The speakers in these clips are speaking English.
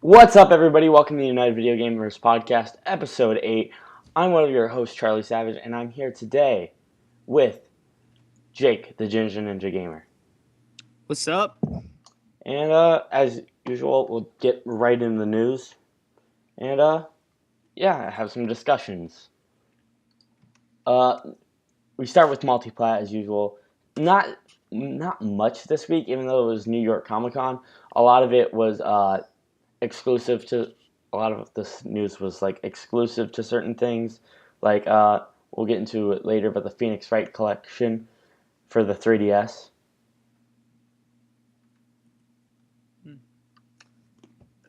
What's up, everybody? Welcome to the United Video Gamers Podcast, Episode 8. I'm one of your hosts, Charlie Savage, and I'm here today with Jake, the Ginger Ninja Gamer. What's up? And as usual, we'll get right into the news. And have some discussions. We start with multiplat as usual. Not much this week, even though it was New York Comic Con. A lot of it was exclusive to. A lot of this news was like exclusive to certain things. Like we'll get into it later, but the Phoenix Wright collection for the 3DS.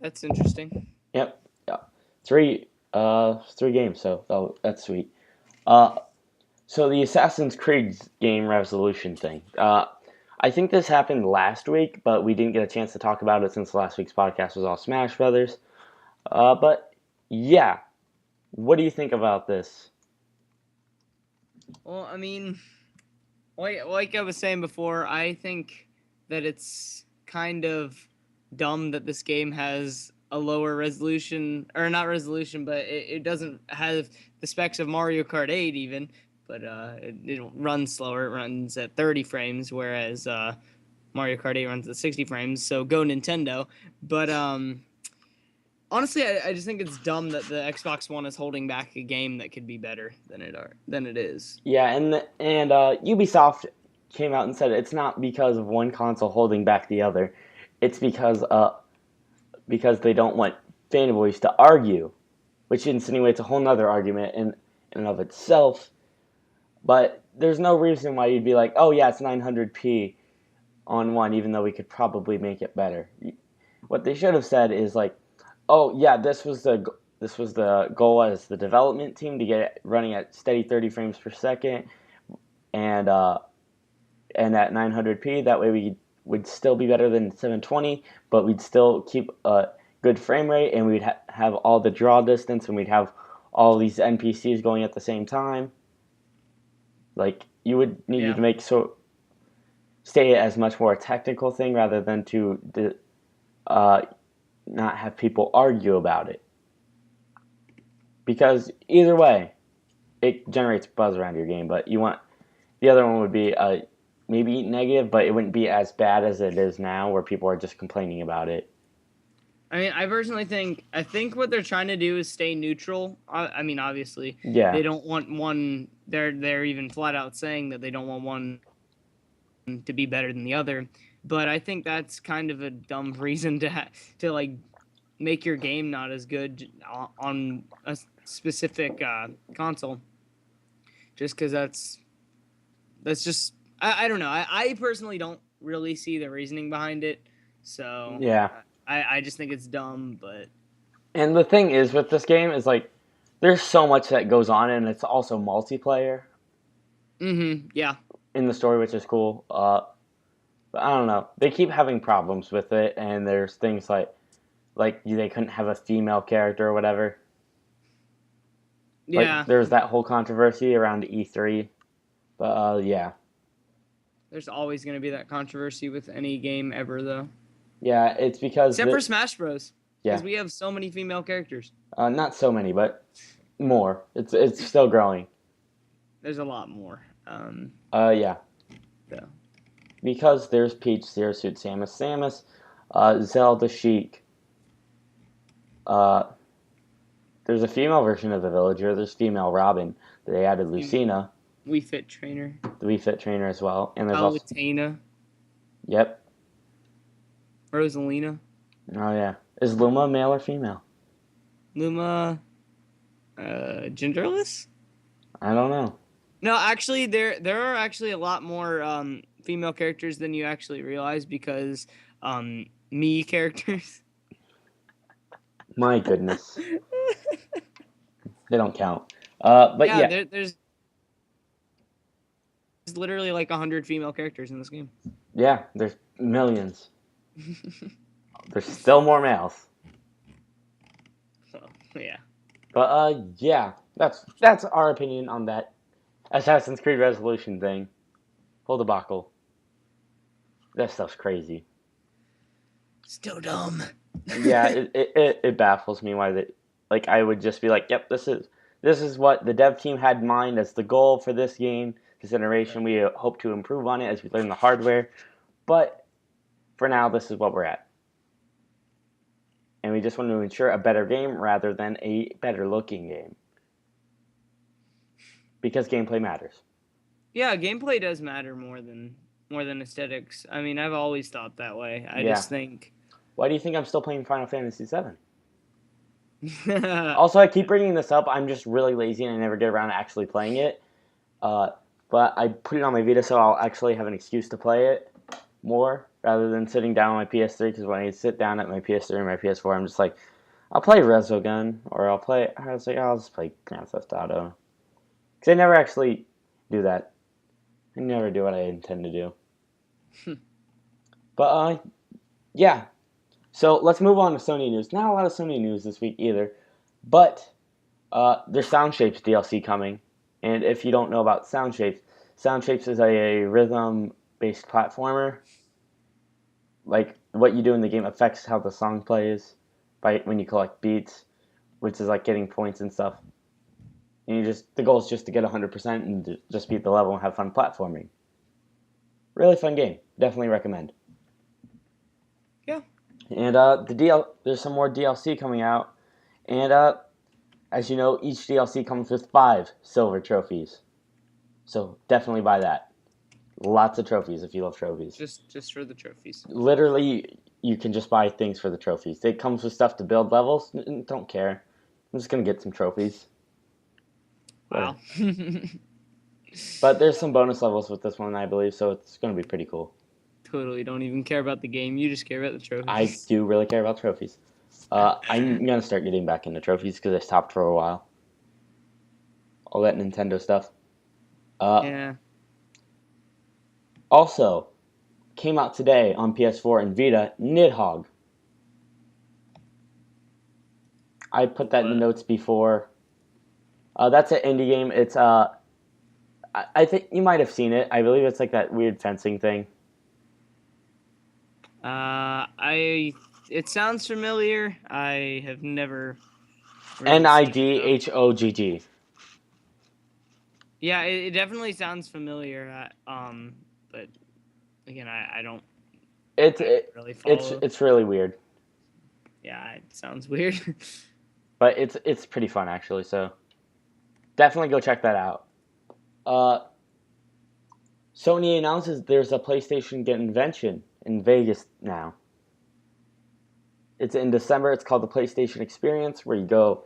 That's interesting. Yep. Yeah. Three games, so that's sweet. So the Assassin's Creed game resolution thing. I think this happened last week, but we didn't get a chance to talk about it since last week's podcast was all Smash Brothers. But yeah, what do you think about this? Well, I mean, like I was saying before, I think that it's kind of dumb that this game has a lower resolution, or not resolution, but it doesn't have the specs of Mario Kart 8 even, but it runs slower. It runs at 30 frames, whereas Mario Kart 8 runs at 60 frames, so go Nintendo. But honestly, I just think it's dumb that the Xbox One is holding back a game that could be better than it is. Yeah, and Ubisoft came out and said it's not because of one console holding back the other. It's because they don't want fanboys to argue, which insinuates a whole nother argument in and of itself. But there's no reason why you'd be like, oh yeah, it's 900p on one, even though we could probably make it better. What they should have said is like, oh yeah, this was the goal as the development team to get it running at steady 30 frames per second, and at 900p. That way we would still be better than 720, but we'd still keep a good frame rate, and we'd have all the draw distance, and we'd have all these NPCs going at the same time. Like, you would need to make stay as much more a technical thing rather than to not have people argue about it. Because either way, it generates buzz around your game, but the other one would be maybe negative, but it wouldn't be as bad as it is now, where people are just complaining about it. I mean, I personally think what they're trying to do is stay neutral. I mean, obviously, yeah, they don't want one. They're even flat out saying that they don't want one to be better than the other. But I think that's kind of a dumb reason to like make your game not as good on a specific console. Just because that's just I don't know. I personally don't really see the reasoning behind it. So yeah. I just think it's dumb, but... And the thing is with this game is, like, there's so much that goes on, and it's also multiplayer. Yeah. In the story, which is cool. But I don't know. They keep having problems with it, and there's things like they couldn't have a female character or whatever. Yeah. Like, there's that whole controversy around E3. But, yeah. There's always going to be that controversy with any game ever, though. Yeah, it's because... Except for Smash Bros. Yeah. Because we have so many female characters. Not so many, but more. It's still growing. There's a lot more. Yeah. Yeah. Because there's Peach, Zero Suit, Samus, Zelda, Sheik. There's a female version of the Villager. There's female Robin. They added Lucina. Wii Fit Trainer. The Wii Fit Trainer as well. And there's Palutena. Yep. Rosalina. Oh, yeah. Is Luma male or female? Luma... genderless? I don't know. No, actually, there are actually a lot more female characters than you actually realize, because me characters. My goodness. They don't count. But yeah. There's literally like 100 female characters in this game. Yeah, there's millions. There's still more males. So, yeah. But yeah, that's our opinion on that Assassin's Creed resolution thing. Whole debacle. That stuff's crazy. Still dumb. Yeah, it baffles me why they like I would just be like, yep, this is what the dev team had in mind as the goal for this game, this iteration. We hope to improve on it as we learn the hardware, but for now, this is what we're at, and we just want to ensure a better game rather than a better looking game because gameplay matters. Yeah, gameplay does matter more than aesthetics. I mean, I've always thought that way. I Yeah. just think. Why do you think I'm still playing Final Fantasy VII? Also, I keep bringing this up. I'm just really lazy and I never get around to actually playing it. Uh, but I put it on my Vita so I'll actually have an excuse to play it more rather than sitting down on my PS3. Because when I sit down at my PS3 or my PS4, I'm just like, I'll play Resogun or I'll play. I was like, I'll just play Grand Theft Auto. Because I never actually do that. I never do what I intend to do. But yeah. So let's move on to Sony news. Not a lot of Sony news this week either, but there's Sound Shapes DLC coming. And if you don't know about Sound Shapes, Sound Shapes is a rhythm-based platformer. Like what you do in the game affects how the song plays by when you collect beats, which is like getting points and stuff. And the goal is just to get 100% and just beat the level and have fun platforming. Really fun game. Definitely recommend. Yeah. And there's some more DLC coming out, and as you know, each DLC comes with 5 silver trophies. So definitely buy that. Lots of trophies if you love trophies. Just for the trophies. Literally, you can just buy things for the trophies. It comes with stuff to build levels. Don't care. I'm just gonna get some trophies. Wow. But there's some bonus levels with this one, I believe, so it's gonna be pretty cool. Totally don't even care about the game. You just care about the trophies. I do really care about trophies. I'm gonna start getting back into trophies because I stopped for a while. All that Nintendo stuff. Yeah. Also, came out today on PS4 and Vita, Nidhogg. I put that in the notes before. That's an indie game. It's I think you might have seen it. I believe it's like that weird fencing thing. It sounds familiar. I have never really seen it, though. Nidhogg. Yeah, it definitely sounds familiar. But again, I don't really follow. It's really weird, Yeah, it sounds weird. but it's pretty fun actually. So definitely go check that out. Uh, Sony announces there's a PlayStation convention in Vegas now. It's in December. It's called the PlayStation Experience, where you go.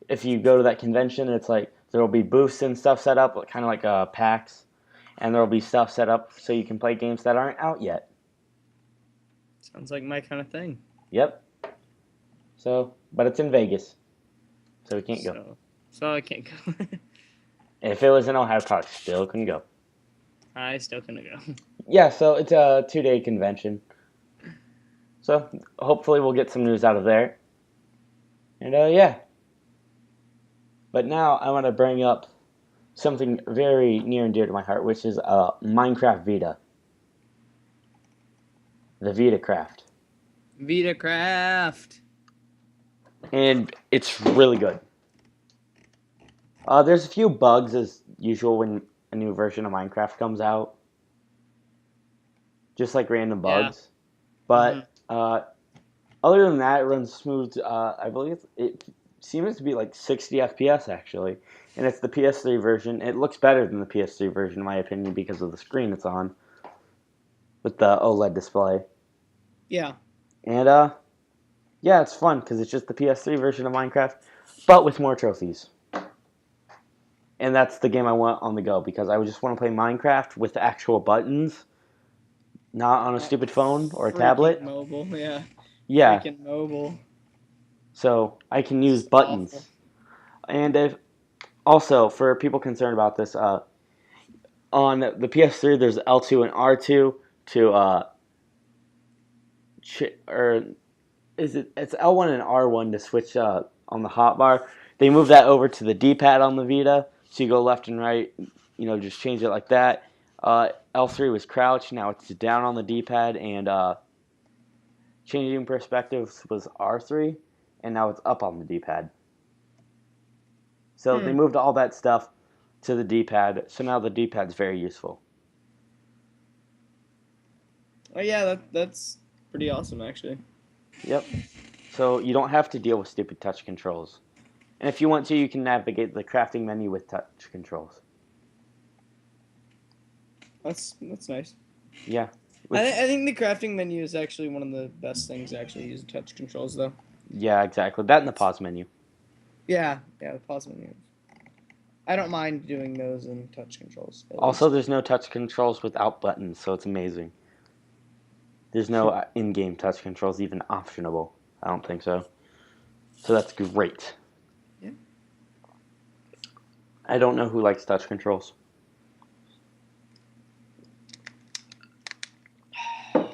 If you go to that convention, it's like there will be booths and stuff set up, kind of like PAX, and there will be stuff set up so you can play games that aren't out yet. Sounds like my kind of thing. Yep. So, but it's in Vegas, so we can't go. So I can't go. If it was in Ohio, probably still couldn't go. I still couldn't go. Yeah, so it's a 2-day convention. So hopefully we'll get some news out of there. And yeah. But now I want to bring up something very near and dear to my heart, which is Minecraft Vita. The VitaCraft. VitaCraft. And it's really good. There's a few bugs as usual when a new version of Minecraft comes out. Just like random bugs. Yeah. But other than that, it runs smooth. I believe it seems to be like 60 FPS actually. And it's the PS3 version. It looks better than the PS3 version in my opinion because of the screen it's on. With the OLED display. Yeah. And yeah, it's fun because it's just the PS3 version of Minecraft, but with more trophies. And that's the game I want on the go because I just want to play Minecraft with actual buttons, not on a stupid phone or a tablet. Mobile, yeah. Yeah. Freaking mobile. So I can use buttons. Awful. And also, for people concerned about this, on the PS3 there's L2 and R2 to it's L1 and R1 to switch on the hotbar. They move that over to the D-pad on the Vita, so you go left and right, just change it like that. L3 was crouch, now it's down on the D-pad, and changing perspectives was R3, and now it's up on the D-pad. So they moved all that stuff to the D-pad, so now the D-pad's very useful. Oh yeah, that's pretty awesome actually. Yep. So you don't have to deal with stupid touch controls. And if you want to, you can navigate the crafting menu with touch controls. That's nice. Yeah. I think the crafting menu is actually one of the best things to actually use touch controls though. Yeah, exactly. That and the pause menu. Yeah, the pause menu. I don't mind doing those in touch controls. Also, there's no touch controls without buttons, so it's amazing. There's no in-game touch controls even optionable. I don't think so. So that's great. Yeah. I don't know who likes touch controls.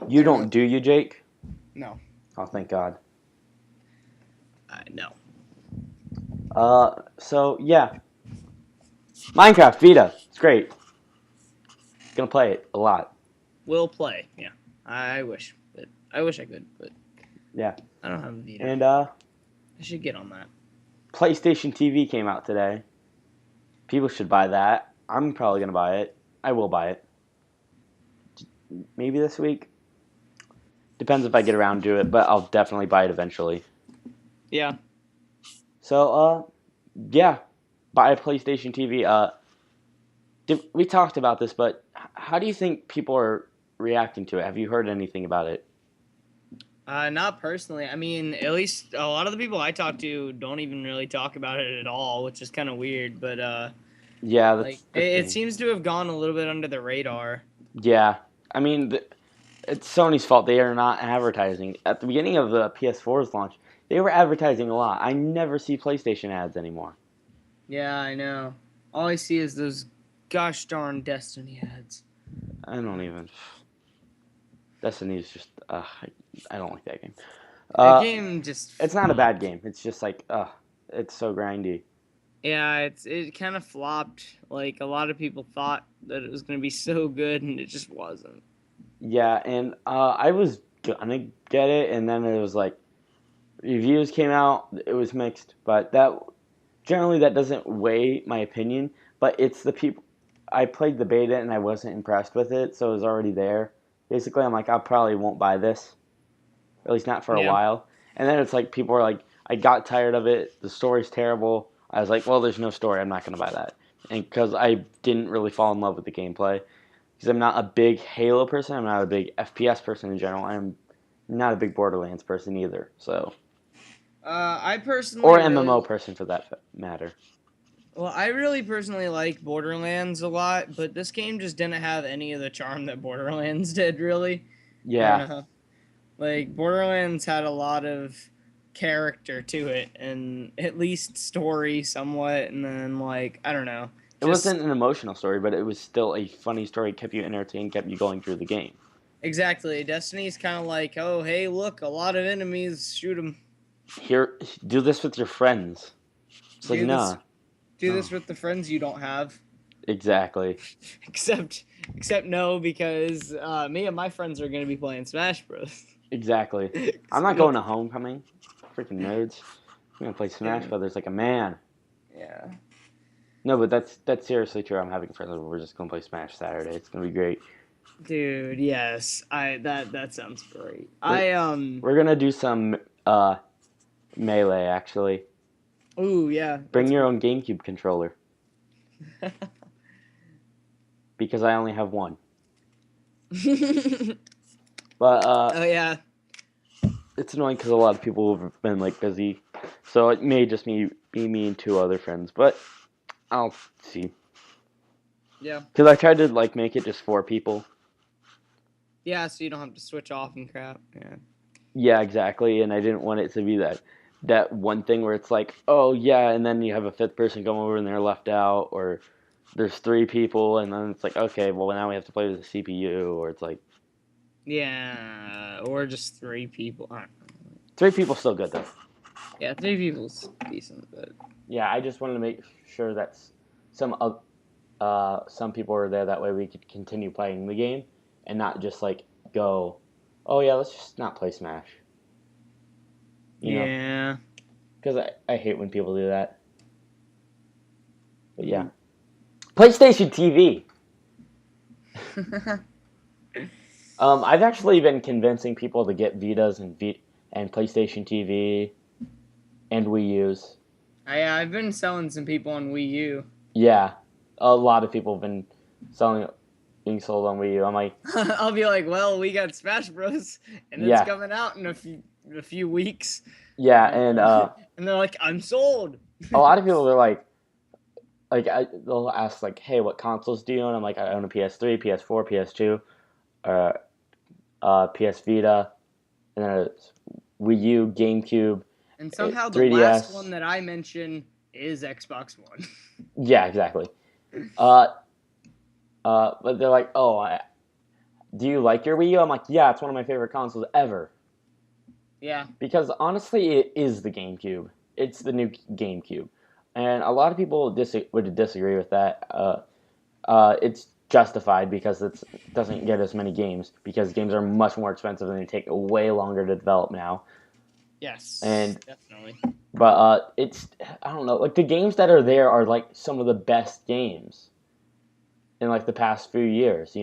You don't, do you, Jake? No. Oh, thank God. No. So, yeah. Minecraft, Vita. It's great. Gonna play it a lot. Will play, yeah. I wish I could, but yeah. I don't have a Vita. And I should get on that. PlayStation TV came out today. People should buy that. I'm probably gonna buy it. I will buy it. Maybe this week. Depends if I get around to it, but I'll definitely buy it eventually. Yeah. So, yeah, buy a PlayStation TV. We talked about this, but how do you think people are reacting to it? Have you heard anything about it? Not personally. I mean, at least a lot of the people I talk to don't even really talk about it at all, which is kind of weird. But yeah, like it seems to have gone a little bit under the radar. Yeah, I mean, it's Sony's fault. They are not advertising. At the beginning of the PS4's launch, they were advertising a lot. I never see PlayStation ads anymore. Yeah, I know. All I see is those gosh darn Destiny ads. I don't even. Destiny is just. I don't like that game. That game just. It's not a bad game. It's just like, it's so grindy. Yeah, it kind of flopped. Like a lot of people thought that it was going to be so good, and it just wasn't. Yeah, and I was gonna get it, and then it was like reviews came out. It was mixed, but generally that doesn't weigh my opinion. But it's the people. I played the beta and I wasn't impressed with it, so it was already there. Basically, I'm like, I probably won't buy this, at least not for a while. And then it's like people are like, I got tired of it. The story's terrible. I was like, well, there's no story. I'm not gonna buy that, and because I didn't really fall in love with the gameplay. Because I'm not a big Halo person. I'm not a big FPS person in general. I'm not a big Borderlands person either. So. I personally. Or MMO person for that matter. Well, I really personally like Borderlands a lot, but this game just didn't have any of the charm that Borderlands did, really. Yeah. Like, Borderlands had a lot of character to it, and at least story somewhat, and then, like, I don't know. It wasn't an emotional story, but it was still a funny story. It kept you entertained, kept you going through the game. Exactly. Destiny's kind of like, oh, hey, look, a lot of enemies, shoot them. Here, do this with your friends. It's like, nah. Do this with the friends you don't have. Exactly. Except no, because me and my friends are going to be playing Smash Bros. Exactly. I'm not going to Homecoming. Freaking nerds. I'm going to play Smash Brothers like a man. Yeah. No, but that's seriously true. I'm having friends over. We're just going to play Smash Saturday. It's going to be great. Dude, yes. That sounds great. We're going to do some Melee, actually. Ooh, yeah. Bring your own GameCube controller. Because I only have one. But oh yeah, it's annoying because a lot of people have been like busy, so it may just be me and two other friends. But I'll see. Yeah. Because I tried to like make it just 4 people. Yeah, so you don't have to switch off and crap. Yeah. Yeah, exactly. And I didn't want it to be that one thing where it's like, oh yeah, and then you have a 5th person come over and they're left out, or there's 3 people and then it's like, okay, well now we have to play with the CPU, or it's like. Yeah, or just 3 people. 3 people still good though. Yeah, 3 people's decent, but. Yeah, I just wanted to make sure that some people were there. That way we could continue playing the game and not just like go, oh yeah, let's just not play Smash. Yeah. Because I hate when people do that. But yeah. PlayStation TV. I've actually been convincing people to get Vitas and PlayStation TV and Wii U's. I've been selling some people on Wii U. Yeah, a lot of people have been being sold on Wii U. I'm like, I'll be like, well, we got Smash Bros. And it's yeah, coming out in a few weeks. yeah, and And they're like, I'm sold. a lot of people are they'll ask like, hey, what consoles do you own? I'm like, I own a PS3, PS4, PS2, PS Vita, and then Wii U, GameCube, And somehow the 3DS. last one that I mention is Xbox One. Yeah, exactly. But they're like, oh, do you like your Wii U? I'm like, yeah, it's one of my favorite consoles ever. Yeah. Because honestly, it is the GameCube. It's the new GameCube. And a lot of people would disagree with that. It's justified because it doesn't get as many games, because games are much more expensive and they take way longer to develop now. Yes, And definitely. But it's, I don't know, like the games that are there are like some of the best games in like the past few years,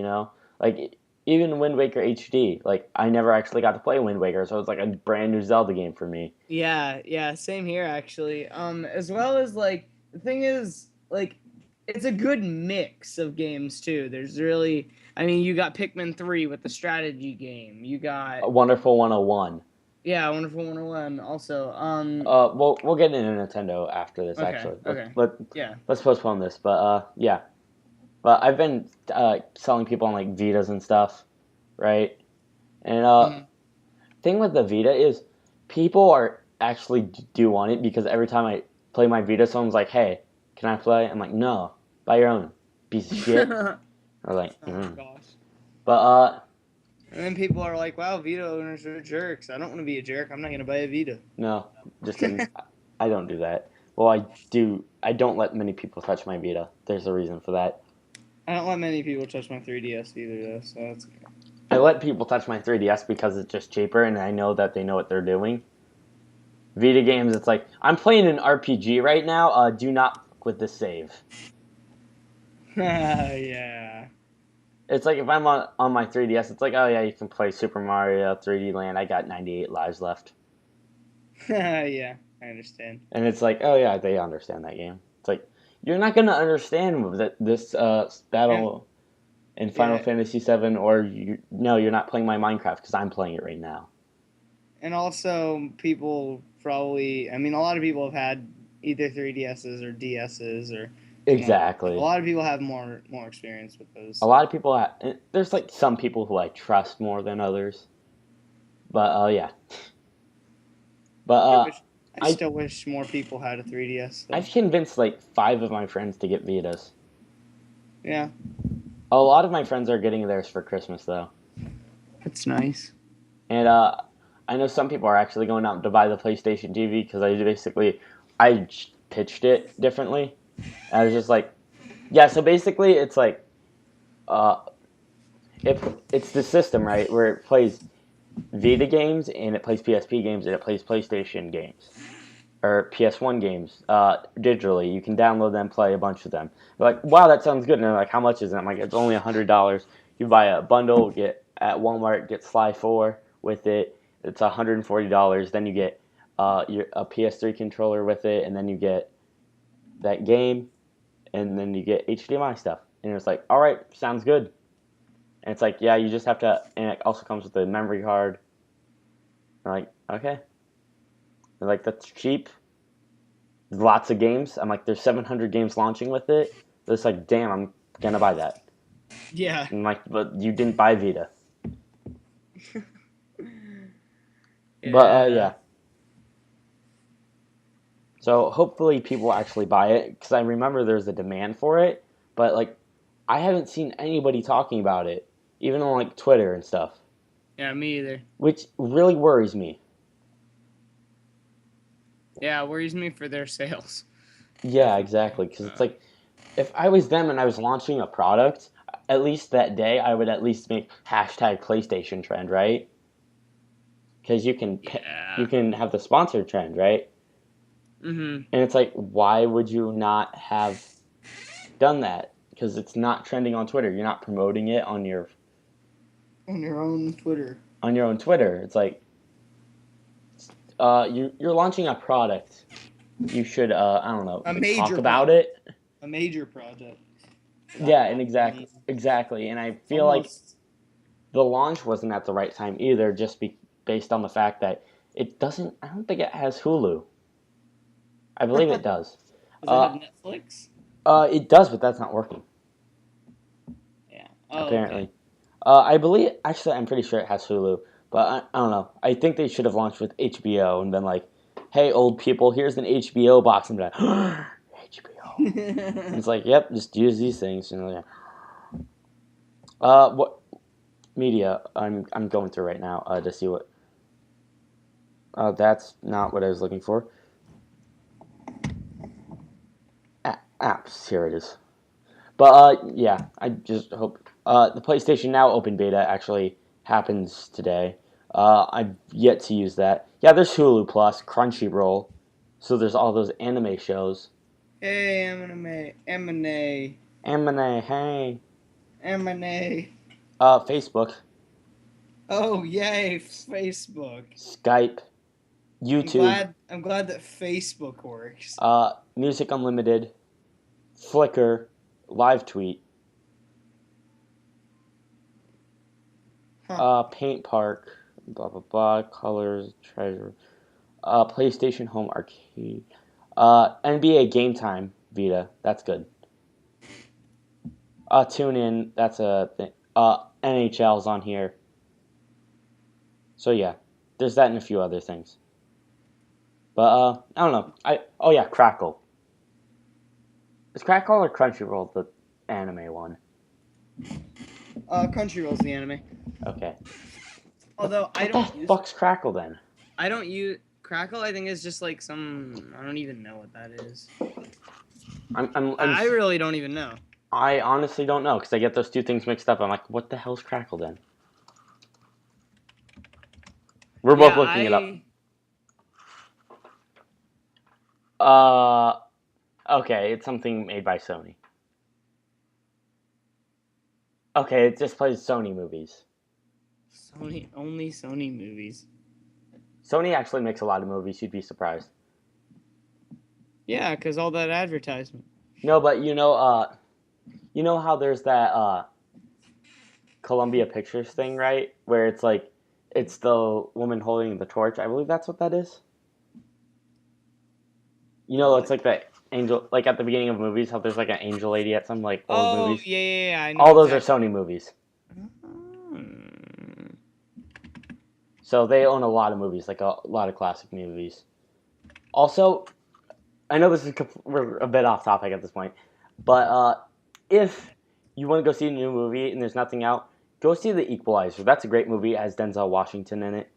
like even Wind Waker HD. Like I never actually got to play Wind Waker, so it's like a brand new Zelda game for me. Yeah, same here actually. As well as like the thing is like it's a good mix of games too. There's really, I mean, you got Pikmin 3 with the strategy game. You got A Wonderful 101. Yeah, Wonderful 101 also. We'll get into Nintendo after this. Okay, Actually, okay. Yeah. let's postpone this. But yeah. But I've been selling people on like Vitas and stuff, right? And thing with the Vita is people are actually do want it, because every time I play my Vita, someone's like, "Hey, can I play?" I'm like, "No, buy your own, piece of shit." Or like, Oh my gosh. But And then people are like, wow, Vita owners are jerks. I don't want to be a jerk. I'm not going to buy a Vita. no, just kidding. I don't do that. Well, I do. I don't let many people touch my Vita. There's a reason for that. I don't let many people touch my 3DS either, though, so that's okay. I let people touch my 3DS because it's just cheaper, and I know that they know what they're doing. Vita games, it's like, I'm playing an RPG right now. Do not fuck with this save. Yeah. It's like if I'm on my 3DS, it's like, oh yeah, you can play Super Mario 3D Land. I got 98 lives left. Yeah, I understand. And it's like, oh yeah, they understand that game. It's like, you're not going to understand that this battle in Final Fantasy VII, or no, you're not playing my Minecraft because I'm playing it right now. And also, people probably, I mean, a lot of people have had either 3DSs or DSs or... Exactly. A lot of people have more experience with those. A lot of people there's like some people who I trust more than others. But yeah. But I still wish more people had a 3DS. Though. I've convinced like 5 of my friends to get Vitas. Yeah. A lot of my friends are getting theirs for Christmas though. That's nice. And I know some people are actually going out to buy the PlayStation TV because I pitched it differently. I was just like, yeah, so basically it's like, it's the system, right, where it plays Vita games, and it plays PSP games, and it plays PlayStation games, or PS1 games, digitally. You can download them, play a bunch of them. They're like, wow, that sounds good. And they're like, how much is it? I'm like, it's only $100. You buy a bundle, get at Walmart, get Sly 4 with it. It's $140. Then you get a PS3 controller with it, and then you get that game, and then you get HDMI stuff. And it's like, all right, sounds good. And it's like, yeah, you just have to, and it also comes with a memory card. I'm like, okay. They're like, that's cheap. Lots of games. I'm like, there's 700 games launching with it. It's like, damn, I'm gonna buy that. Yeah. I'm like, but you didn't buy Vita. Yeah. But yeah. So hopefully people actually buy it, because I remember there's a demand for it, but like I haven't seen anybody talking about it, even on like Twitter and stuff. Yeah, me either. Which really worries me. Yeah, it worries me for their sales. Yeah, exactly, because it's like, if I was them and I was launching a product, at least that day I would at least make #PlayStation trend, right? because you Yeah. can have the sponsored trend, right? Mm-hmm. And it's like, why would you not have done that? Because it's not trending on Twitter. You're not promoting it on your own Twitter. own Twitter. It's like, you're launching a product. You should, I don't know, A like talk major about product. it. A major project. Yeah, and exactly. And I feel like Almost. the launch wasn't at the right time either, based on the fact that it doesn't. I don't think it has Hulu. I believe it does. Does it have Uh, Netflix? it does, but that's not working Yeah. Oh, okay. apparently. I believe actually, I'm pretty sure it has Hulu, but I don't know. I think they should have launched with HBO and been like, "Hey, old people, here's an HBO box," and be like, HBO. And it's like, "Yep, just use these things." And like, what media I'm going through right now to see what. That's not what I was looking for. Apps, here it is. But yeah, I just hope the PlayStation Now open beta actually happens today. I've yet to use that. Yeah, there's Hulu Plus, Crunchyroll, so there's all those anime shows. Hey, M&A. Anime, hey. M&A. Facebook, Oh, yay, Facebook. Skype, YouTube, I'm glad that Facebook works. Music Unlimited, Flickr, Live Tweet, Huh. Paint Park, blah blah blah, Colors, Treasure, PlayStation Home Arcade, NBA Game Time Vita. That's good. Tune in. That's a thing. NHL's on here. So yeah, there's that and a few other things. But I don't know. Oh yeah, Crackle. Is Crackle or Crunchyroll the anime one? Crunchyroll's the anime. Okay. Although What the fuck's Crackle then? I don't use Crackle. I think is just like some. I don't even know what that is. I really don't even know. I honestly don't know because I get those two things mixed up. I'm like, what the hell's Crackle then? We're both looking it up. Okay, it's something made by Sony. Okay, it just plays Sony movies. Only Sony movies. Sony actually makes a lot of movies. You'd be surprised. Yeah, because all that advertisement. No, but you know how there's that Columbia Pictures thing, right? Where it's like, it's the woman holding the torch. I believe that's what that is. You know, it's like that angel, like at the beginning of movies, how there's like an angel lady at some like old movies. Yeah, I know. All those are Sony movies. So they own a lot of movies, like a lot of classic movies. Also, I know we're a bit off topic at this point, but if you want to go see a new movie and there's nothing out, go see The Equalizer. That's a great movie. It has Denzel Washington in it.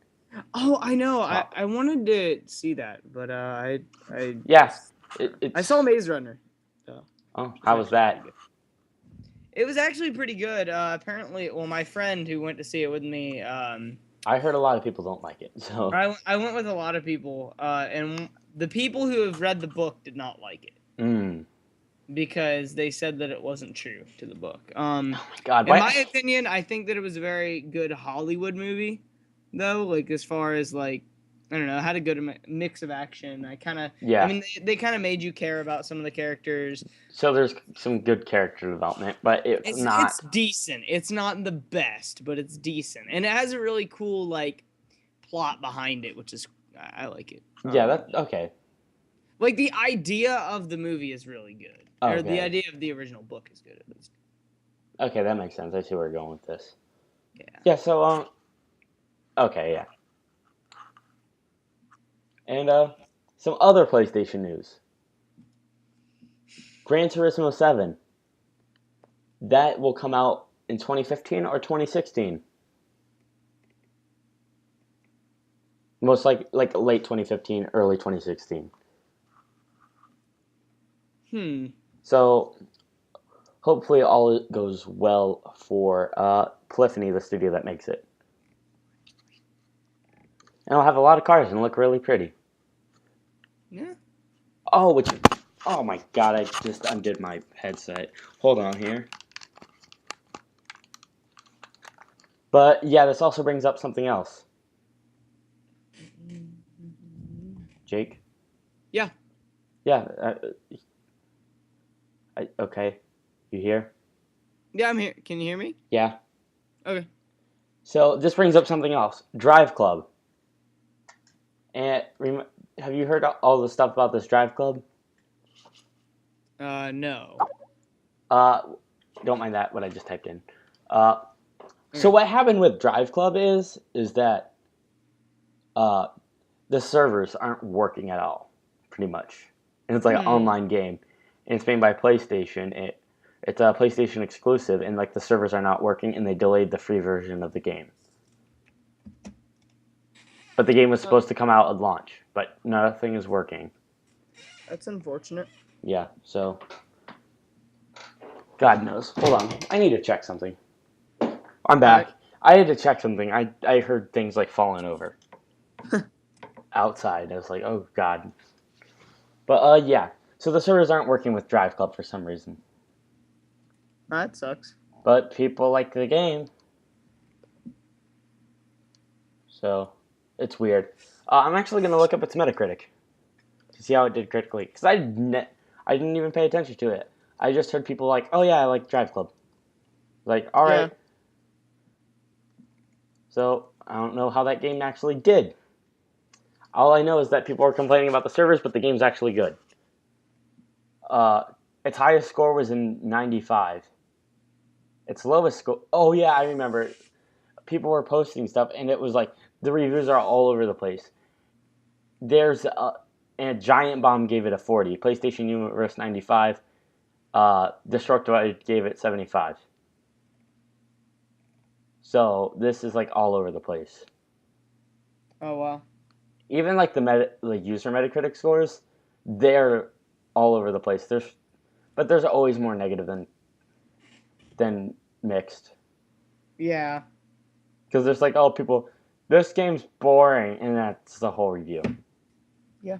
Oh, I know. I wanted to see that, but yeah, I saw Maze Runner. So oh, how was that? It was actually pretty good. Apparently, well, my friend who went to see it with me. I heard a lot of people don't like it. So I went with a lot of people, and the people who have read the book did not like it. Because they said that it wasn't true to the book. Oh my God! In my opinion, I think that it was a very good Hollywood movie, though. Like as far as like, I don't know, had a good mix of action. I mean, they kind of made you care about some of the characters. So there's some good character development, but it's not. It's decent. It's not the best, but it's decent, and it has a really cool like plot behind it, which is I like it. Yeah, that's okay. Like the idea of the movie is really good. Okay. Or the idea of the original book is good at least. Okay, that makes sense. I see where you're going with this. Yeah. Yeah, so okay, yeah. And some other PlayStation news. Gran Turismo 7. That will come out in 2015 or 2016. Most like late 2015, early 2016. So hopefully all goes well for Polyphony, the studio that makes it. And I'll have a lot of cars and look really pretty. Yeah. Oh, oh my god, I just undid my headset. Hold on here. But yeah, this also brings up something else. Jake? Yeah. Yeah, okay. You here? Yeah, I'm here. Can you hear me? Yeah. Okay. So this brings up something else. Drive Club. And have you heard all the stuff about this Drive Club? No. Uh, don't mind that, what I just typed in. Uh, so Okay. what happened with Drive Club is that the servers aren't working at all, pretty much. And it's like an online game, and it's made by PlayStation. It's a PlayStation exclusive, and like the servers are not working, and they delayed the free version of the game. But the game was supposed to come out at launch, but nothing is working. That's unfortunate. Yeah, so God knows. Hold on, I need to check something. I'm back. Alright. I had to check something. I heard things like falling over outside. I was like, oh God. But yeah. So the servers aren't working with Drive Club for some reason. That sucks. But people like the game. So it's weird. I'm actually going to look up its Metacritic to see how it did critically. Because I didn't even pay attention to it. I just heard people like, oh yeah, I like Drive Club. Like, alright. Yeah. So I don't know how that game actually did. All I know is that people are complaining about the servers, but the game's actually good. Its highest score was in 95. Its lowest score... Oh yeah, I remember. People were posting stuff, and it was like, the reviews are all over the place. There's and Giant Bomb gave it a 40. PlayStation Universe 95. Destructoid gave it 75. So this is like all over the place. Oh wow. Even like the user Metacritic scores, they're all over the place. But there's always more negative than mixed. Yeah. Because there's like, oh, people, this game's boring, and that's the whole review. Yeah.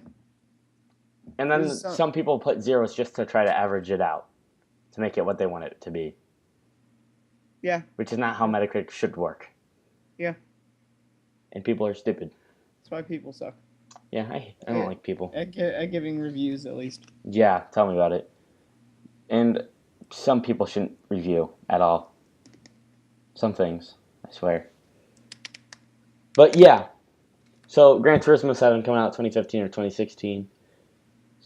And then some people put zeros just to try to average it out, to make it what they want it to be. Yeah. Which is not how Metacritic should work. Yeah. And people are stupid. That's why people suck. Yeah, I don't like people. At giving reviews, at least. Yeah, tell me about it. And some people shouldn't review at all. Some things, I swear. But yeah, so Gran Turismo 7 coming out 2015 or 2016.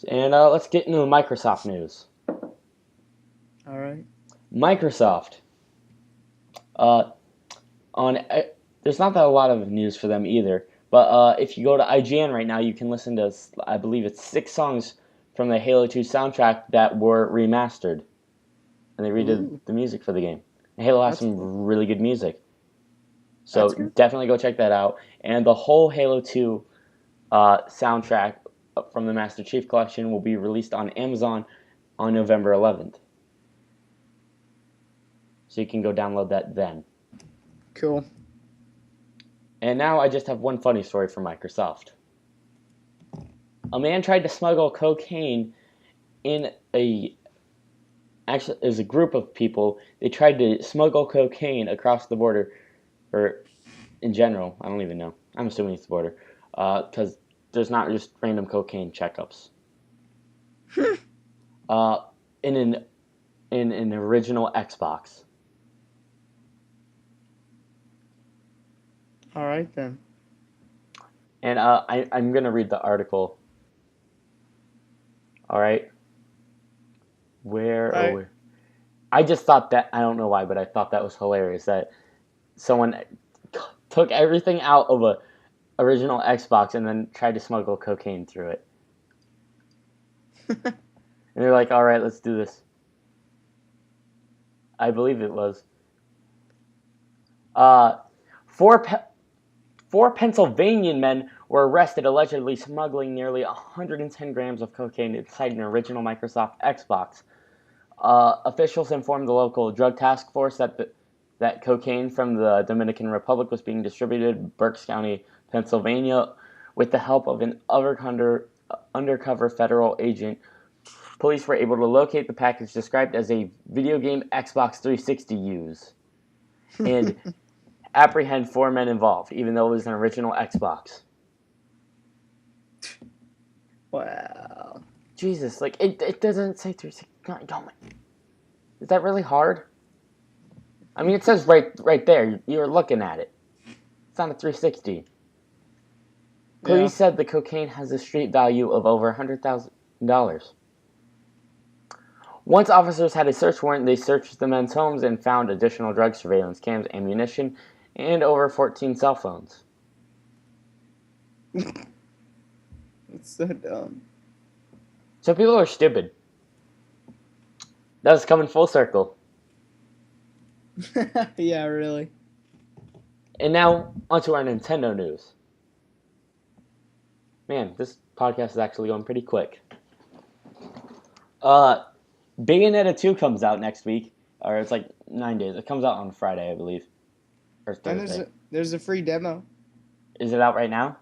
And let's get into the Microsoft news. Alright. Microsoft. There's not that a lot of news for them either. But if you go to IGN right now, you can listen to, I believe it's 6 songs from the Halo 2 soundtrack that were remastered. And they redid the music for the game. And Halo has some really good music. So definitely go check that out. And the whole Halo 2 soundtrack from the Master Chief Collection will be released on Amazon on November 11th. So you can go download that then. Cool. And now I just have one funny story from Microsoft. A man tried to smuggle cocaine in actually, it was a group of people. They tried to smuggle cocaine across the border, or in general, I don't even know. I'm assuming it's the border, because there's not just random cocaine checkups. In an original Xbox. All right then. And I'm gonna read the article. All right. Where? I just thought that, I don't know why, but I thought that was hilarious that someone took everything out of a original Xbox and then tried to smuggle cocaine through it. And they're like, all right, let's do this. I believe it was. Four Pennsylvanian men were arrested allegedly smuggling nearly 110 grams of cocaine inside an original Microsoft Xbox. Officials informed the local drug task force that cocaine from the Dominican Republic was being distributed in Berks County Pennsylvania, with the help of an undercover federal agent. Police were able to locate the package described as a video game Xbox 360 use and apprehend 4 men involved, even though it was an original Xbox. Wow. Jesus, like, it doesn't say 360. Is that really hard? I mean, it says right there. You're looking at it. It's on a 360. Police said the cocaine has a street value of over $100,000. Once officers had a search warrant, they searched the men's homes and found additional drug surveillance cams, ammunition, and over 14 cell phones. It's so dumb. So people are stupid. That's coming full circle. Yeah, really. And now, onto our Nintendo news. Man, this podcast is actually going pretty quick. Bayonetta 2 comes out next week, or it's like 9 days. It comes out on Friday, I believe, or Thursday. And there's a free demo. Is it out right now?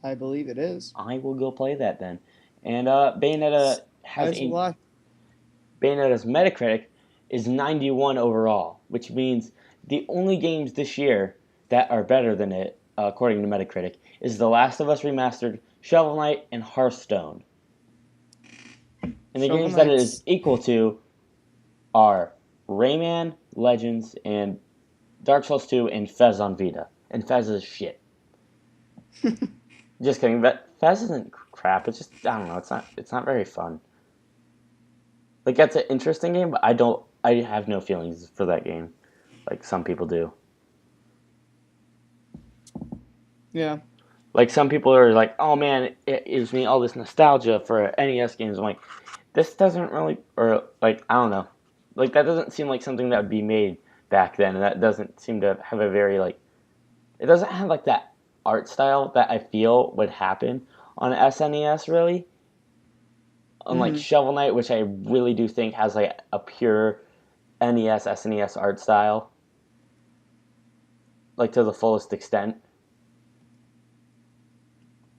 I believe it is. I will go play that then. And Bayonetta has Bayonetta's Metacritic is 91 overall, which means the only games this year that are better than it, according to Metacritic, is The Last of Us Remastered, Shovel Knight, and Hearthstone. And the games that it is equal to are Rayman, Legends, and Dark Souls 2, and Fez on Vita. And Fez is shit. Just kidding, but Fez isn't crap. It's just, I don't know, it's not very fun. Like, that's an interesting game, but I have no feelings for that game, like some people do. Yeah. Like, some people are like, oh man, it gives me all this nostalgia for NES games. I'm like, this doesn't really, or like, I don't know. Like, that doesn't seem like something that would be made back then, and that doesn't seem to have a very, like, it doesn't have, like, that art style that I feel would happen on SNES, really. Unlike Shovel Knight, which I really do think has, like, a pure NES, SNES art style. Like, to the fullest extent.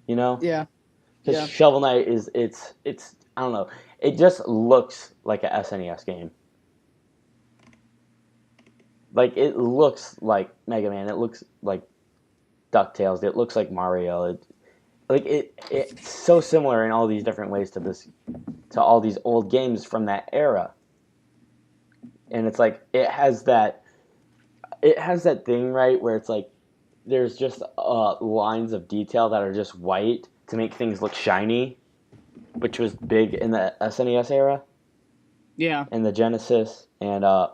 You know? Yeah. Because Shovel Knight is, it's, I don't know. It just looks like a SNES game. Like, it looks like Mega Man. It looks like DuckTales. It looks like Mario. It's so similar in all these different ways to all these old games from that era. And it's like, it has that thing, right, where it's like, there's just lines of detail that are just white to make things look shiny, which was big in the SNES era. Yeah. And the Genesis, and I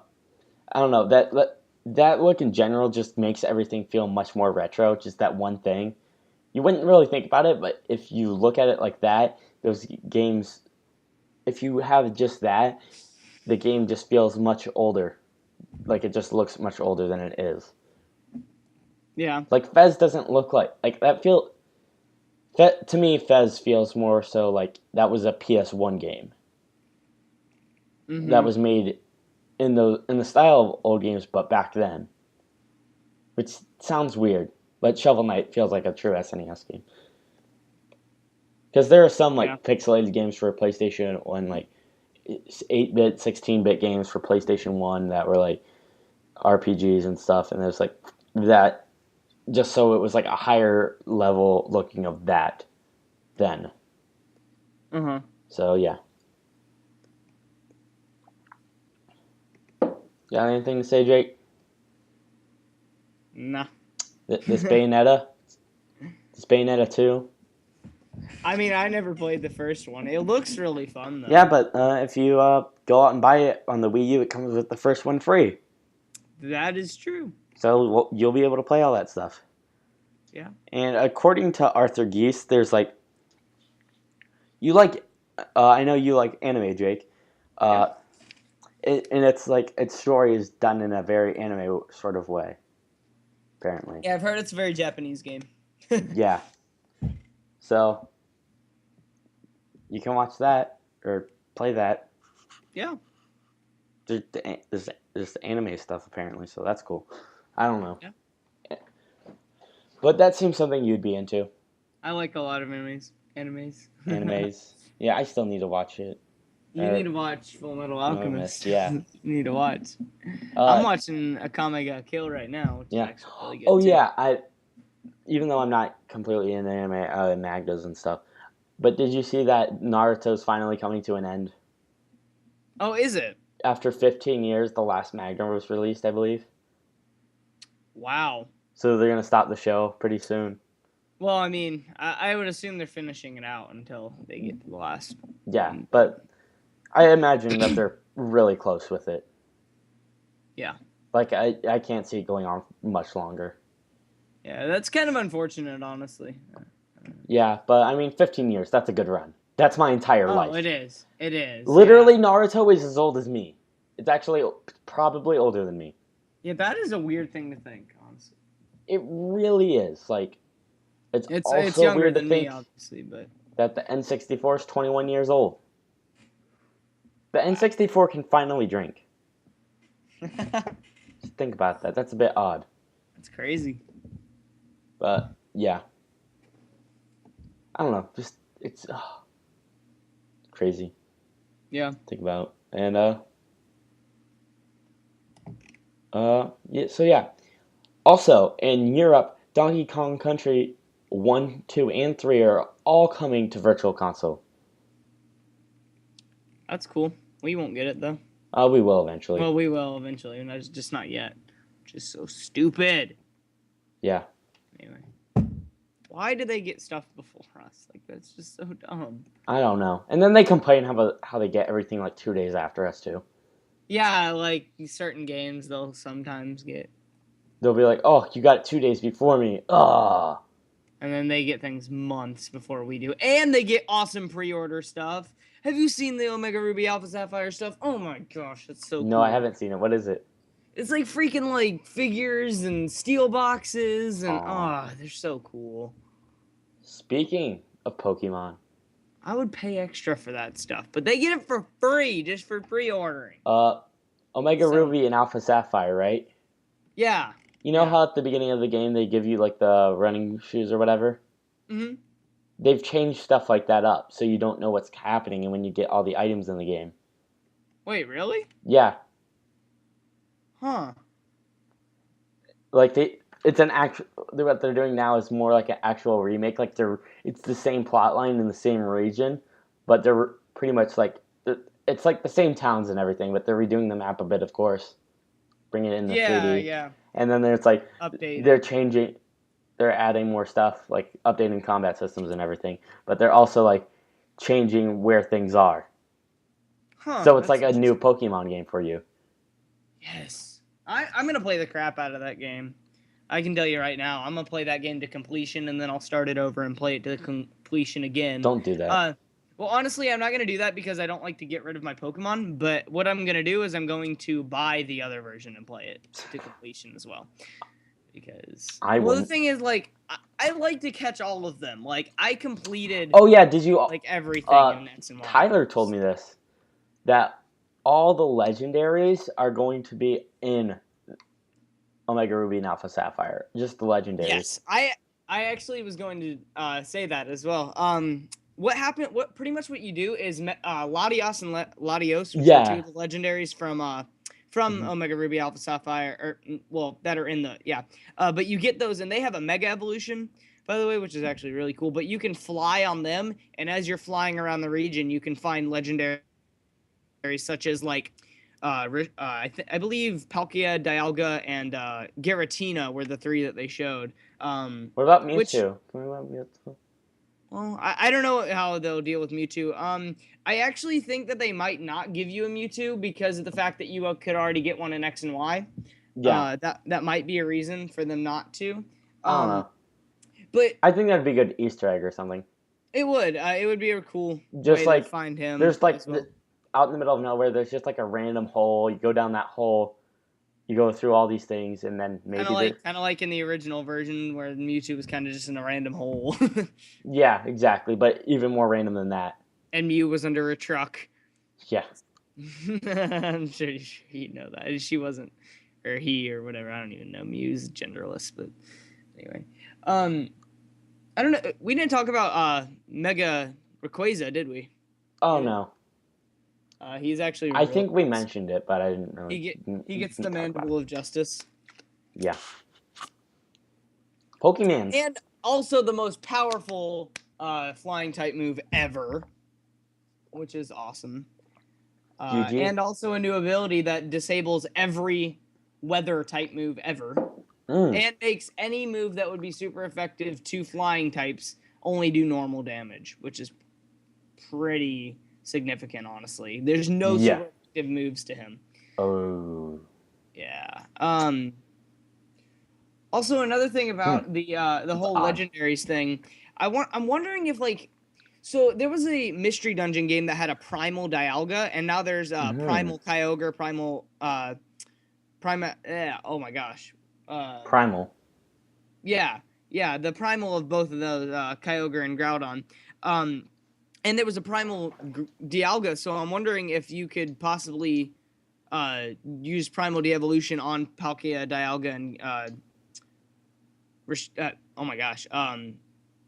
don't know, that look in general just makes everything feel much more retro, just that one thing. You wouldn't really think about it, but if you look at it like that, those games, if you have just that, the game just feels much older. Like, it just looks much older than it is. Yeah. Like, Fez doesn't look like that to me, Fez feels more so like that was a PS1 game. That was made in the style of old games, but back then. Which sounds weird, but Shovel Knight feels like a true SNES game. Because there are some, like, pixelated games for PlayStation 1, like 8-bit, 16-bit games for PlayStation 1 that were, like, RPGs and stuff, and there's, like, that, just so it was, like, a higher level looking of that then. So, yeah. Got anything to say, Jake? Nah. This Bayonetta? This Bayonetta 2? I mean, I never played the first one. It looks really fun, though. Yeah, but if you go out and buy it on the Wii U, it comes with the first one free. That is true. So you'll be able to play all that stuff. Yeah. And according to Arthur Geese, there's like... I know you like anime, Jake. And it's like, its story is done in a very anime sort of way, apparently. Yeah, I've heard it's a very Japanese game. Yeah. So, you can watch that, or play that. Yeah. There's anime stuff, apparently, so that's cool. I don't know. Yeah. But that seems something you'd be into. I like a lot of animes. Animes. Yeah, I still need to watch it. You need Or to watch Full Metal Alchemist, Alchemist. yeah. You need to watch. I'm Uh, watching Akame ga Kill right now, which is yeah. actually really Oh good too. yeah, even though I'm not completely into anime, mangas and stuff. But did you see that Naruto's finally coming to an end? Oh, is it? After 15 years, the last manga was released, I believe. Wow. So they're gonna stop the show pretty soon. Well, I mean, I would assume they're finishing it out until they get to the last Yeah, one. but I imagine that they're really close with it. Yeah. Like I can't see it going on much longer. Yeah, that's kind of unfortunate, honestly. Yeah, but I mean, 15 years, that's a good run. That's my entire Oh, life. it is. It is. Literally, Yeah. Naruto is as old as me. It's actually probably older than me. Yeah, that is a weird thing to think, honestly. It really is. Like, it's It's also younger weird to than me, think obviously, but that the N64 is 21 years old. The wow. N64 can finally drink. Just think about that. That's a bit odd. That's crazy. But, yeah. I don't know. Just, it's crazy. Yeah. Think about. And, yeah, so yeah. Also, in Europe, Donkey Kong Country 1, 2, and 3 are all coming to Virtual Console. That's cool. We won't get it though. We will eventually. Well, we will eventually, and that's just not yet. Just so stupid. Yeah. Anyway, why do they get stuff before us? Like that's just so dumb. I don't know. And then they complain how they get everything like 2 days after us too. Yeah, like certain games they'll sometimes get, They'll be like, "Oh, you got it 2 days before me." Ugh. and then they get things months before we do, and they get awesome pre-order stuff. Have you seen the Omega Ruby Alpha Sapphire stuff? Oh my gosh, that's so No, cool. I haven't seen it. What is it? It's like freaking like figures and steel boxes, and Aw. they're so cool. Speaking of Pokemon, I would pay extra for that stuff, but they get it for free just for pre-ordering. Omega So Ruby and Alpha Sapphire, right? yeah, You know yeah. how at the beginning of the game they give you like the running shoes or whatever? Mhm. They've changed stuff like that up so you don't know what's happening and when you get all the items in the game. Wait, really? Yeah, Huh. like it's an actual what they're doing now is more like an actual remake. Like it's the same plot line in the same region, but they're pretty much like it's like the same towns and everything, but they're redoing the map a bit, of course, bringing it into Yeah, 3D. yeah. And then there's like they're Updated. changing, they're adding more stuff, like updating combat systems and everything, but they're also like changing where things are. Huh. So it's That's like a new interesting. Pokemon game for you. Yes. I'm gonna play the crap out of that game. I can tell you right now, I'm gonna play that game to completion, and then I'll start it over and play it to completion again. Don't do that. Well, honestly, I'm not gonna do that because I don't like to get rid of my Pokemon. But what I'm gonna do is I'm going to buy the other version and play it to completion as well. Because I the wouldn't. thing is, like, I like to catch all of them. Like, I completed Oh yeah, did you? like everything in X and Y. Tyler told me this, that all the legendaries are going to be in Omega Ruby and Alpha Sapphire. Just the legendaries. Yes, I actually was going to say that as well. What happened? What pretty much what you do is Latios and Latios, which are two of the legendaries from Omega Ruby Alpha Sapphire, or well, that are in the but you get those, and they have a Mega Evolution, by the way, which is actually really cool. But you can fly on them, and as you're flying around the region, you can find legendaries such as like I believe Palkia, Dialga, and Giratina were the three that they showed. What about Mewtwo? Which, Can we let Mewtwo? well, I don't know how they'll deal with Mewtwo. I actually think that they might not give you a Mewtwo because of the fact that you could already get one in X and Y. Yeah. That might be a reason for them not to. I don't know. But I think that'd be a good Easter egg or something. It would be a cool just way like to find him. There's like well. Out in the middle of nowhere, there's just like a random hole. You go down that hole, you go through all these things, and then maybe kind of like in the original version where Mewtwo was kind of just in a random hole. Yeah, exactly, but even more random than that. And Mew was under a truck. Yeah. I'm sure he'd know that. She wasn't, or he, or whatever. I don't even know. Mew's genderless, but anyway. I don't know. We didn't talk about Mega Rayquaza, did we? Oh no, He's actually I really think we awesome. mentioned it, but I didn't really He gets the talk about it. Mandible of Justice. Yeah, Pokemans. And also the most powerful flying type move ever, which is awesome. GG. And also a new ability that disables every weather type move ever. Mm. And makes any move that would be super effective to flying types only do normal damage, which is pretty significant, honestly. There's no Yeah. super effective moves to him. Oh. Yeah. Also, another thing about the whole odd. legendaries thing, I'm wondering if so there was a mystery dungeon game that had a primal Dialga, and now there's primal Kyogre, primal oh my gosh, Primal. yeah, the primal of both of those, Kyogre and Groudon, and there was a primal Dialga. So I'm wondering if you could possibly use primal de-evolution on Palkia, Dialga, and oh my gosh,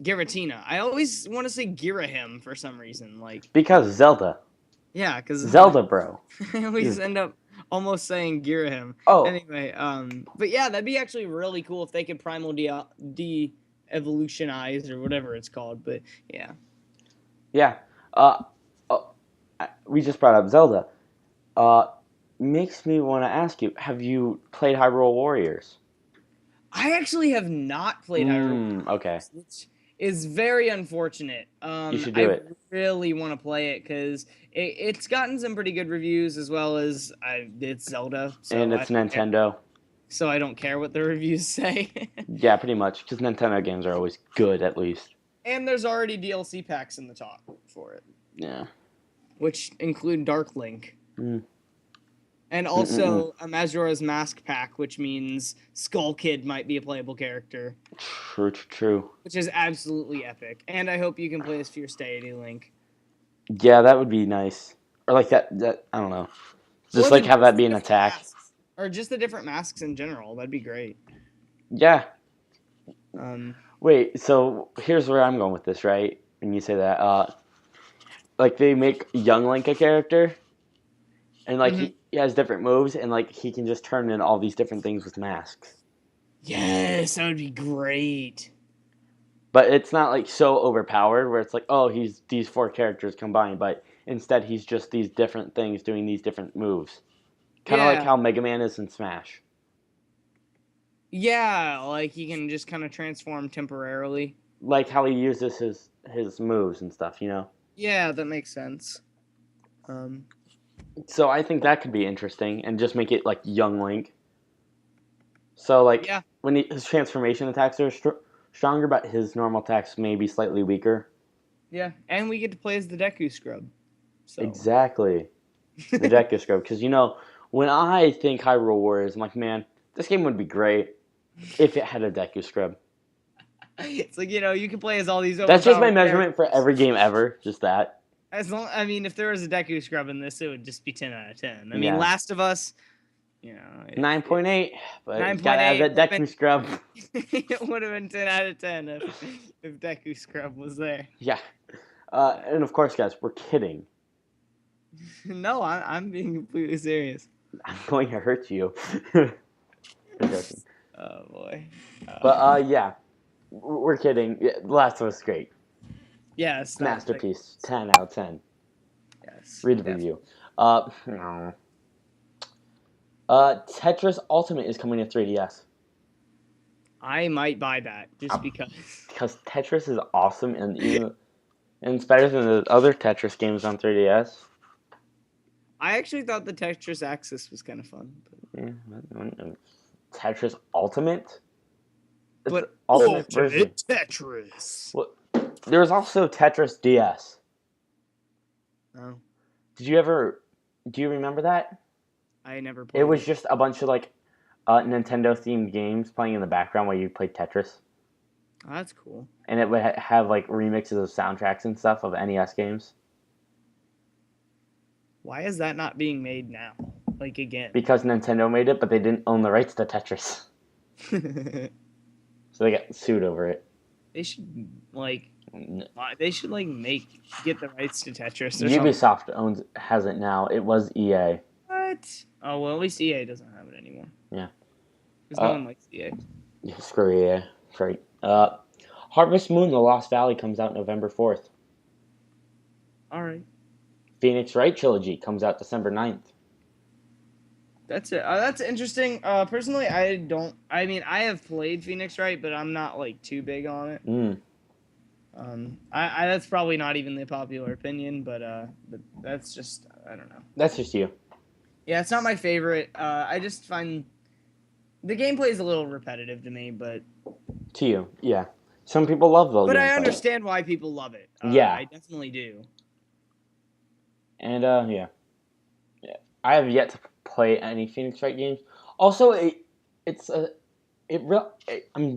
Giratina. I always want to say Girahim for some reason. Because Zelda. Yeah, because Zelda, bro. I always end up almost saying Girahim. Oh. Anyway, but yeah, that'd be actually really cool if they could primal de-evolutionize or whatever it's called. But yeah. Yeah. We just brought up Zelda. Makes me want to ask you: have you played Hyrule Warriors? I actually have not played Hyrule. Okay. Which is very unfortunate. You should do it. Really want to play it because it's gotten some pretty good reviews, as well as it's Zelda, And it's Nintendo. So I don't care what the reviews say. Yeah, pretty much, because Nintendo games are always good, at least. And there's already DLC packs in the top for it. Yeah. Which include Dark Link. Mm. And also a Majora's Mask pack, which means Skull Kid might be a playable character. True. Which is absolutely epic. And I hope you can play as Fierce Deity Link. Yeah, that would be nice. Or like that I don't know. Just like have that be an attack. Masks. Or just the different masks in general. That'd be great. Yeah. Wait, so here's where I'm going with this, right? When you say that, like they make young Link a character, and like he has different moves, and like he can just turn in all these different things with masks. Yes, that would be great. But it's not like so overpowered where it's like, oh, he's these 4 characters combined, but instead he's just these different things doing these different moves. Kind of like how Mega Man is in Smash. Yeah, like he can just kind of transform temporarily. Like how he uses his moves and stuff, you know? Yeah, that makes sense. So I think that could be interesting and just make it like young Link. So like when his transformation attacks are stronger, but his normal attacks may be slightly weaker. Yeah, and we get to play as the Deku Scrub. So. Exactly. The Deku Scrub. Because, you know, when I think Hyrule Warriors, I'm like, man, this game would be great if it had a Deku Scrub. It's like, you know, you can play as all these That's just my measurement for every game ever. Just that. I mean, if there was a Deku Scrub in this, it would just be 10 out of 10. I mean, Last of Us, you know, 9.8, but 9.8, gotta have that Deku Scrub. It would have been 10 out of 10 if Deku Scrub was there. Yeah. And of course, guys, we're kidding. No, I'm being completely serious. I'm going to hurt you. Oh, boy. But, yeah. We're kidding. The Last of Us is great. Yes. Masterpiece. 10 out of 10. Yes. Read the review. No. Tetris Ultimate is coming to 3DS. I might buy that just because. Because Tetris is awesome and it's better than the other Tetris games on 3DS. I actually thought the Tetris Axis was kind of fun. Yeah, Tetris Ultimate? But Ultimate version. Tetris. Well, there's also Tetris DS. Oh. Do you remember that? I never played it. Was just a bunch of like Nintendo themed games playing in the background while you played Tetris. Oh, that's cool. And it would have like remixes of soundtracks and stuff of NES games. Why is that not being made now? Like again? Because Nintendo made it, but they didn't own the rights to Tetris. So so they got sued over it. They should like get the rights to Tetris or something. Ubisoft has it now. It was EA. What? Oh well, at least EA doesn't have it anymore. Yeah. Because no one likes EA. Yeah, screw EA. Right. Harvest Moon: The Lost Valley comes out November 4th. All right. Phoenix Wright Trilogy comes out December 9th. That's it. That's interesting. Personally, I don't. I mean, I have played Phoenix Wright, but I'm not like too big on it. That's probably not even the popular opinion, but that's just I don't know. That's just you. Yeah, it's not my favorite. I just find the gameplay is a little repetitive to me, but to you, yeah. Some people love those. But I understand why people love it. Yeah, I definitely do. And yeah, I have yet to play any Phoenix Wright games. Also, I'm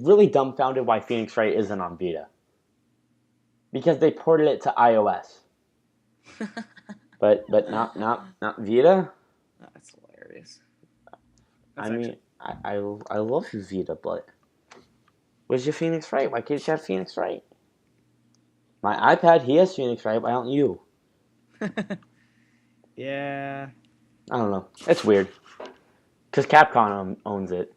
really dumbfounded why Phoenix Wright isn't on Vita. Because they ported it to iOS. but not Vita. That's hilarious. I love you, Vita, but where's your Phoenix Wright? Why can't you have Phoenix Wright? My iPad, he has Phoenix Wright. Why don't you? Yeah. I don't know. It's weird. Because Capcom owns it.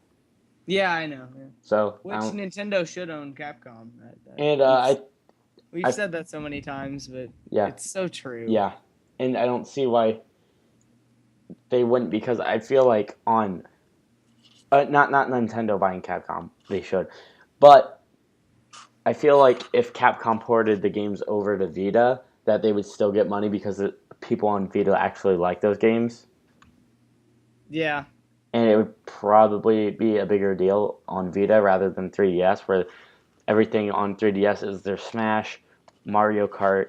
Yeah, I know. Yeah. So Nintendo should own Capcom. We've said that so many times, but yeah, it's so true. Yeah, and I don't see why they wouldn't, because I feel like on not Nintendo buying Capcom, they should, but I feel like if Capcom ported the games over to Vita, that they would still get money because people on Vita actually like those games. Yeah. And it would probably be a bigger deal on Vita rather than 3DS, where everything on 3DS is their Smash, Mario Kart,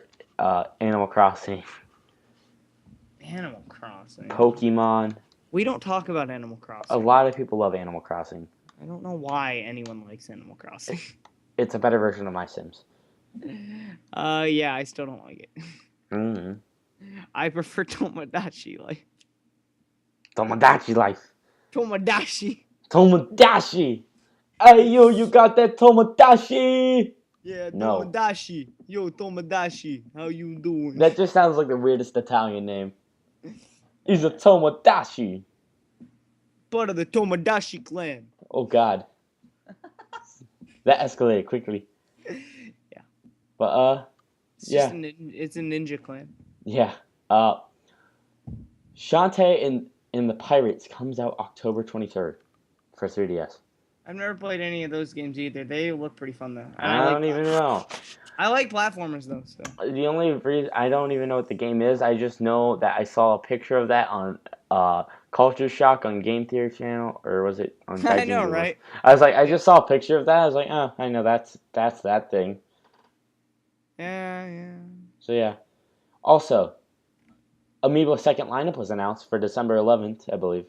Animal Crossing. Animal Crossing. Pokemon. We don't talk about Animal Crossing. A lot of people love Animal Crossing. I don't know why anyone likes Animal Crossing. It's a better version of My Sims. Yeah, I still don't like it. Mm-hmm. I prefer Tomodachi Life. Tomodachi Life. Tomodachi. Tomodachi. Hey, you got that Tomodachi? Yeah, Tomodachi. No. Yo, Tomodachi. How you doing? That just sounds like the weirdest Italian name. He's a Tomodachi. Part of the Tomodachi clan. Oh, God. That escalated quickly. Yeah. But, it's a ninja clan. Yeah. Shantae and the Pirates comes out October 23rd for 3DS. I've never played any of those games either. They look pretty fun, though. I don't even know. I like platformers, though. So. The only reason I don't even know what the game is, I just know that I saw a picture of that on Culture Shock on Game Theory channel, or was it on? I know, right? I was like, I just saw a picture of that. I was like, oh, I know that's that thing. Yeah. So yeah. Also, Amiibo second lineup was announced for December 11th, I believe.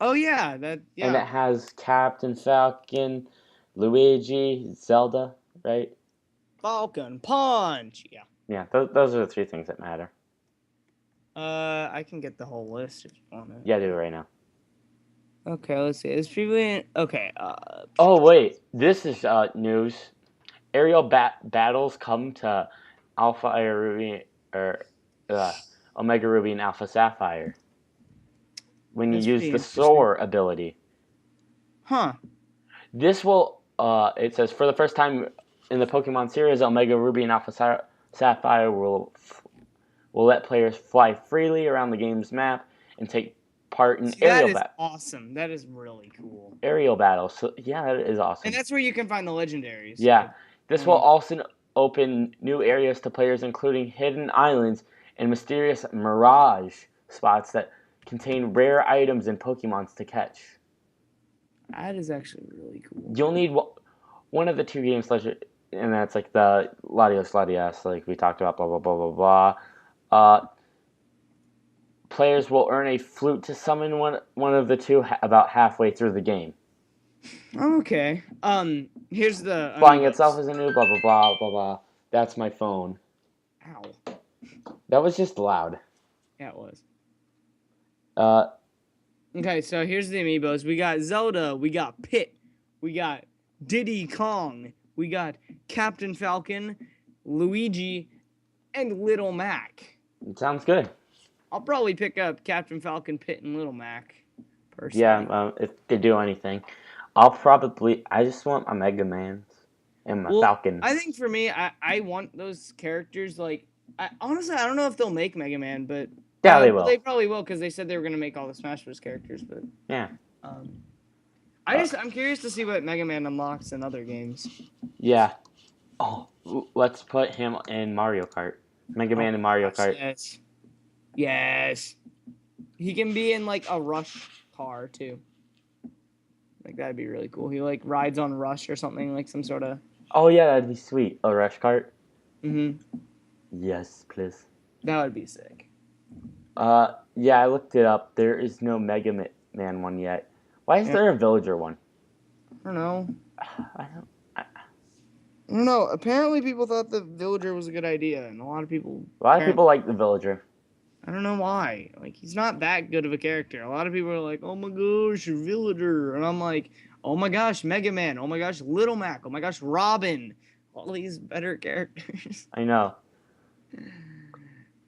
Oh yeah, And it has Captain Falcon, Luigi, Zelda, right? Falcon Punch. Yeah. Yeah, those are the three things that matter. I can get the whole list if you want it. Yeah, do it right now. Okay, let's see. It's people. Okay. Oh wait, this is news. Aerial battles come to Alpha Ruby or Omega Ruby and Alpha Sapphire when you use the soar ability. Huh. This will it says for the first time in the Pokemon series, Omega Ruby and Alpha Sapphire will let players fly freely around the game's map and take part in aerial battles. That is awesome. That is really cool. Aerial battles. So yeah, that is awesome. And that's where you can find the legendaries. Yeah. This will also open new areas to players, including hidden islands and mysterious mirage spots that contain rare items and Pokemons to catch. That is actually really cool. You'll need one of the two games, and that's like the Latios, like we talked about, blah, blah, blah, blah, blah. Players will earn a flute to summon one of the two about halfway through the game. Okay. Here's the... Flying itself is a new blah, blah, blah, blah, blah. That's my phone. Ow. That was just loud. Yeah, it was. Uh... Okay, so here's the Amiibos. We got Zelda, we got Pit, we got Diddy Kong. We got Captain Falcon, Luigi, and Little Mac. It sounds good. I'll probably pick up Captain Falcon, Pit, and Little Mac. Personally. Yeah, if they do anything. I just want my Mega Mans and my Falcons. I think for me, I want those characters, like, honestly, I don't know if they'll make Mega Man, but... Yeah, they will. They probably will, because they said they were going to make all the Smash Bros. Characters, but... Yeah. I'm curious to see what Mega Man unlocks in other games. Yeah. Oh, let's put him in Mario Kart. Mega Man in Mario Kart. Yes. Yes. He can be in, like, a Rush car, too. Like, that'd be really cool. He, like, rides on Rush or something, like some sort of... Oh, yeah, that'd be sweet. A Rush Kart? Mm-hmm. Yes, please. That would be sick. Yeah, I looked it up. There is no Mega Man one yet. Why is there a Villager one? I don't know. I don't know. Apparently, people thought the Villager was a good idea, and a lot of people like the Villager. I don't know why. Like, he's not that good of a character. A lot of people are like, "Oh my gosh, Villager," and I'm like, "Oh my gosh, Mega Man! Oh my gosh, Little Mac! Oh my gosh, Robin! All these better characters." I know.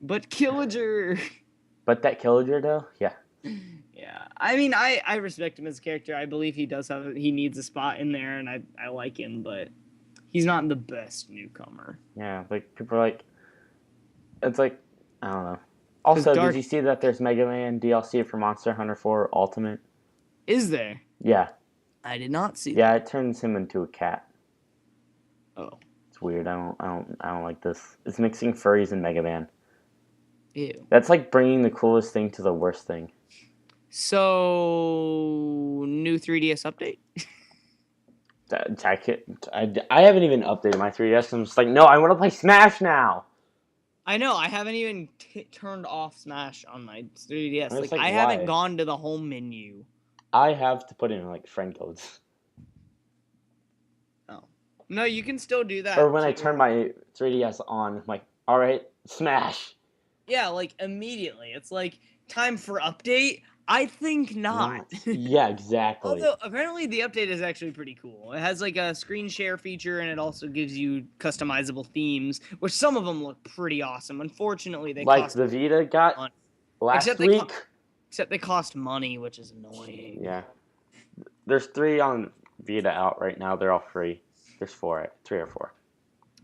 But Killager. But that Killager though, yeah. Yeah, I mean, I respect him as a character. I believe he needs a spot in there, and I like him, but he's not the best newcomer. Yeah, like people are like, it's like, I don't know. Also, did you see that there's Mega Man DLC for Monster Hunter 4 Ultimate? Is there? Yeah. I did not see. Yeah, that. It turns him into a cat. Oh. It's weird. I don't like this. It's mixing furries and Mega Man. Ew. That's like bringing the coolest thing to the worst thing. So, new 3DS update? I haven't even updated my 3DS. I'm just like, no, I want to play Smash now. I know. I haven't even turned off Smash on my 3DS. Like I why? haven't gone to the home menu. I have to put in like friend codes. Oh. No, you can still do that. Or when I turn my 3DS on, I'm like, all right, Smash. Yeah, like immediately. It's like time for update. I think not. Yeah, exactly. Although apparently the update is actually pretty cool. It has like a screen share feature, and it also gives you customizable themes, which some of them look pretty awesome. Unfortunately, they cost the Vita got money. Last week. Except they cost money, which is annoying. Yeah, there's 3 on Vita out right now. They're all free. There's 3 or 4.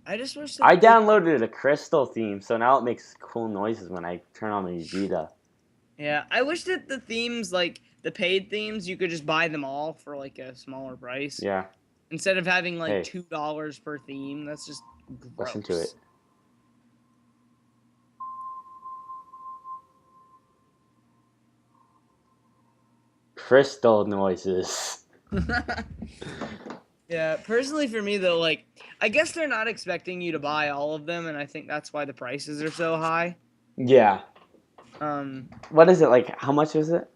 I just wish I downloaded a Crystal theme, so now it makes cool noises when I turn on the Vita. Yeah, I wish that the themes, like the paid themes, you could just buy them all for like a smaller price. Yeah. Instead of having like $2 per theme, that's just gross. Listen to it. Crystal noises. Yeah, personally for me though, like I guess they're not expecting you to buy all of them, and I think that's why the prices are so high. Yeah. What is it like? How much is it?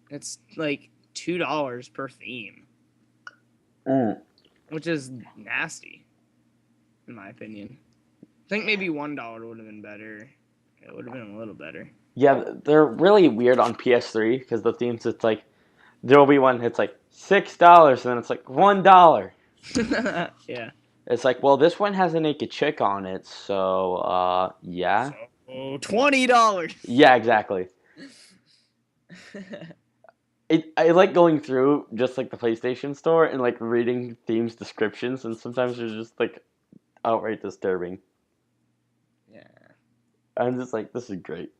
It's like $2 per theme, which is nasty, in my opinion. I think maybe $1 would have been better. It would have been a little better. Yeah, they're really weird on PS3 because the themes. It's like there will be one. It's like $6, and then it's like $1. Yeah. It's like, well, this one has a naked chick on it, so yeah. So $20. Yeah, exactly. I like going through just like the PlayStation store and like reading themes descriptions, and sometimes they're just like outright disturbing. Yeah. I'm just like, this is great.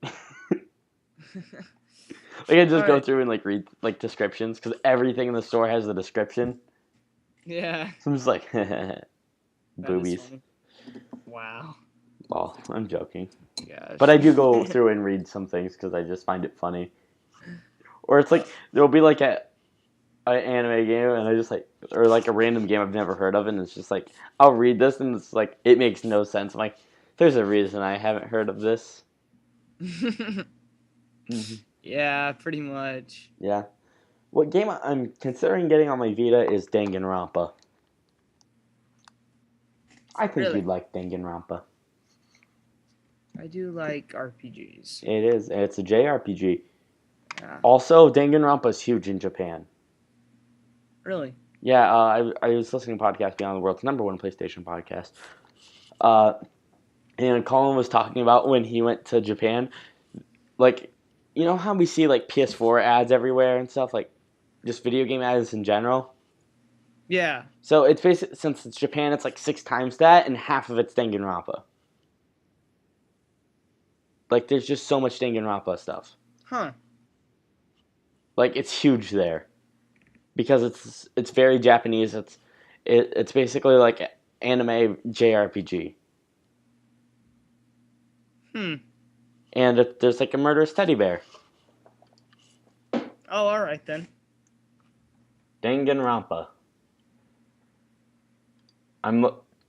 Like I just go through and like read like descriptions because everything in the store has a description. Yeah. So I'm just like, boobies. Wow. Well, I'm joking. Gosh. But I do go through and read some things because I just find it funny. Or it's like there'll be like an anime game and I just like, or like a random game I've never heard of, and it's just like I'll read this and it's like it makes no sense. I'm like, there's a reason I haven't heard of this. Yeah, pretty much. Yeah. What game I'm considering getting on my Vita is Danganronpa. I think you'd like Danganronpa. I do like RPGs. It is. It's a JRPG. Yeah. Also, Danganronpa is huge in Japan. Really? Yeah, I was listening to podcast Beyond the World's #1 PlayStation podcast. And Colin was talking about when he went to Japan, like, you know how we see like PS4 ads everywhere and stuff, like just video game ads in general. Yeah. So it's basically, since it's Japan, it's like 6 times that, and half of it's Danganronpa. Like, there's just so much Danganronpa stuff. Huh. Like, it's huge there because it's very Japanese. It's basically like anime JRPG. And there's like a murderous teddy bear. Oh, all right then. Danganronpa. I'm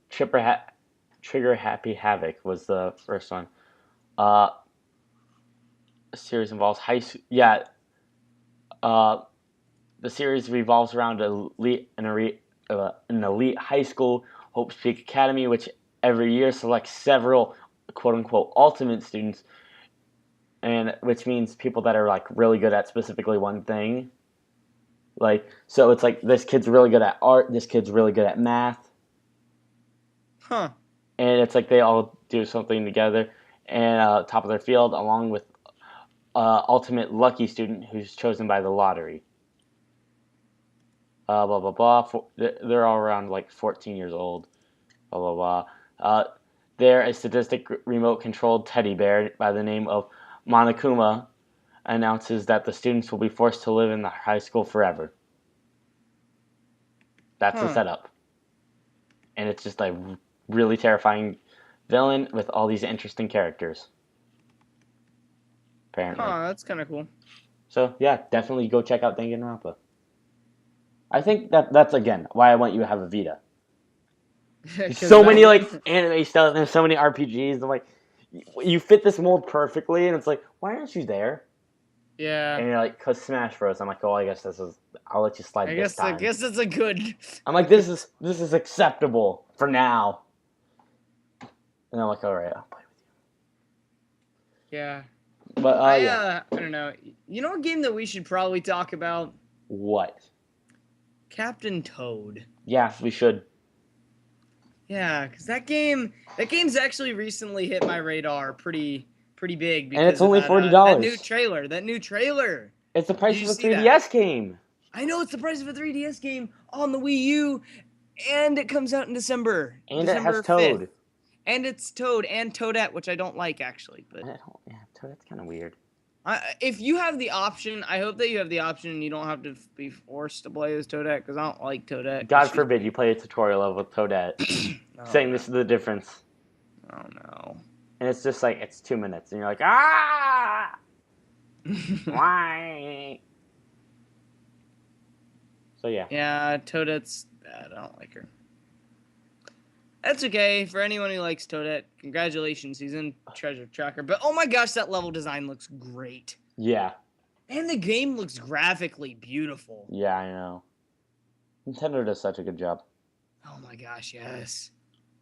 Trigger Happy Havoc was the first one. The series involves high school. Yeah. The series revolves around an elite high school, Hope Peak Academy, which every year selects several quote unquote ultimate students, and which means people that are like really good at specifically one thing. Like, so it's like this kid's really good at art, this kid's really good at math. Huh. And it's like they all do something together and top of their field, along with ultimate lucky student who's chosen by the lottery. Blah blah blah. They're all around like 14 years old. Blah blah blah. There, a sadistic remote-controlled teddy bear by the name of Monokuma announces that the students will be forced to live in the high school forever. That's the setup, and it's just like really terrifying villain with all these interesting characters. Apparently. Huh, that's kind of cool. So yeah, definitely go check out Danganronpa. I think that's again why I want you to have a Vita. So many like anime stuff and there's so many RPGs. I'm like, you fit this mold perfectly, and it's like, why aren't you there? Yeah. And you're like, cause Smash Bros. I'm like, oh, I guess I'll let you slide this time. I guess it's a good. I'm like, this is acceptable for now. And I'm like, all right, I'll play with you. Yeah. But I don't know. You know a game that we should probably talk about? What? Captain Toad. Yeah, we should. Yeah, because that game's actually recently hit my radar pretty big. Because and it's only $40. That new trailer. It's the price of a 3DS game. I know, it's the price of a 3DS game on the Wii U, and it comes out in December. And December it has Toad. 5th. And it's Toad and Toadette, which I don't like actually. But Toadette's kind of weird. If you have the option, I hope that you have the option and you don't have to be forced to play as Toadette, because I don't like Toadette. God forbid you play a tutorial of with Toadette, saying this is the difference. Oh no. And it's just like, it's 2 minutes, and you're like, ah! Why? So yeah. Yeah, Toadette's bad. I don't like her. That's okay. For anyone who likes Toadette, congratulations. He's in Treasure Tracker. But oh my gosh, that level design looks great. Yeah. And the game looks graphically beautiful. Yeah, I know. Nintendo does such a good job. Oh my gosh, yes.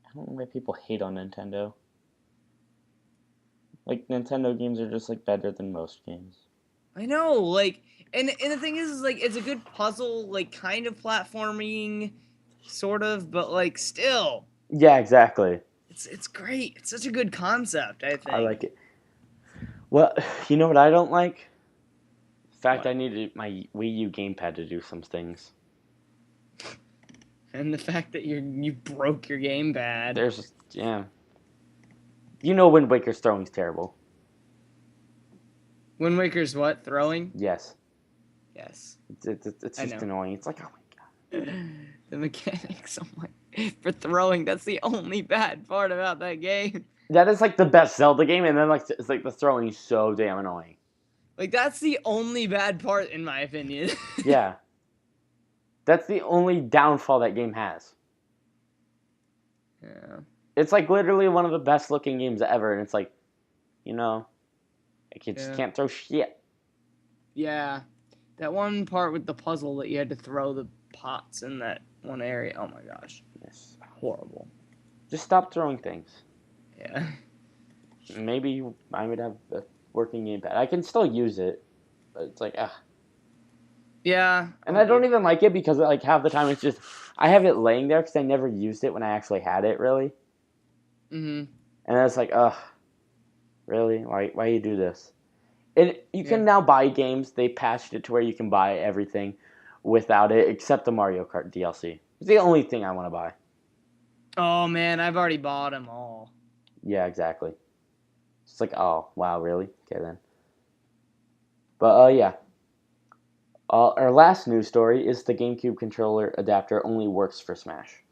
I don't know why people hate on Nintendo. Like, Nintendo games are just, like, better than most games. I know, like, and the thing is, like, it's a good puzzle, like, kind of platforming, sort of, but, like, still. Yeah, exactly. It's great. It's such a good concept, I think. I like it. Well, you know what I don't like? The fact I needed my Wii U gamepad to do some things. And the fact that you broke your gamepad. Yeah. You know Wind Waker's throwing's terrible. Wind Waker's what? Throwing? Yes. Yes. It's just annoying. It's like, oh my god. The mechanics, oh my... For throwing, that's the only bad part about that game. That is like the best Zelda game, and then like it's like the throwing is so damn annoying. Like, that's the only bad part, in my opinion. Yeah. That's the only downfall that game has. Yeah. It's like literally one of the best looking games ever, and it's like, you know, like you just can't throw shit. Yeah. That one part with the puzzle that you had to throw the pots in that one area. Oh my gosh. Yes. Horrible. Just stop throwing things. Yeah. Maybe I would have a working gamepad. I can still use it, but it's like, Yeah, And I'll I don't give. even like it because like half the time it's just I have it laying there because I never used it when I actually had it really, Mhm. and it's like ugh, really why you do this? And you Yeah. can now buy games. They patched it to where you can buy everything without it except the Mario Kart DLC. It's the only thing I want to buy. Oh man, I've already bought them all. Yeah, exactly. It's like oh wow really okay then. But yeah. Our last news story is the GameCube controller adapter only works for Smash.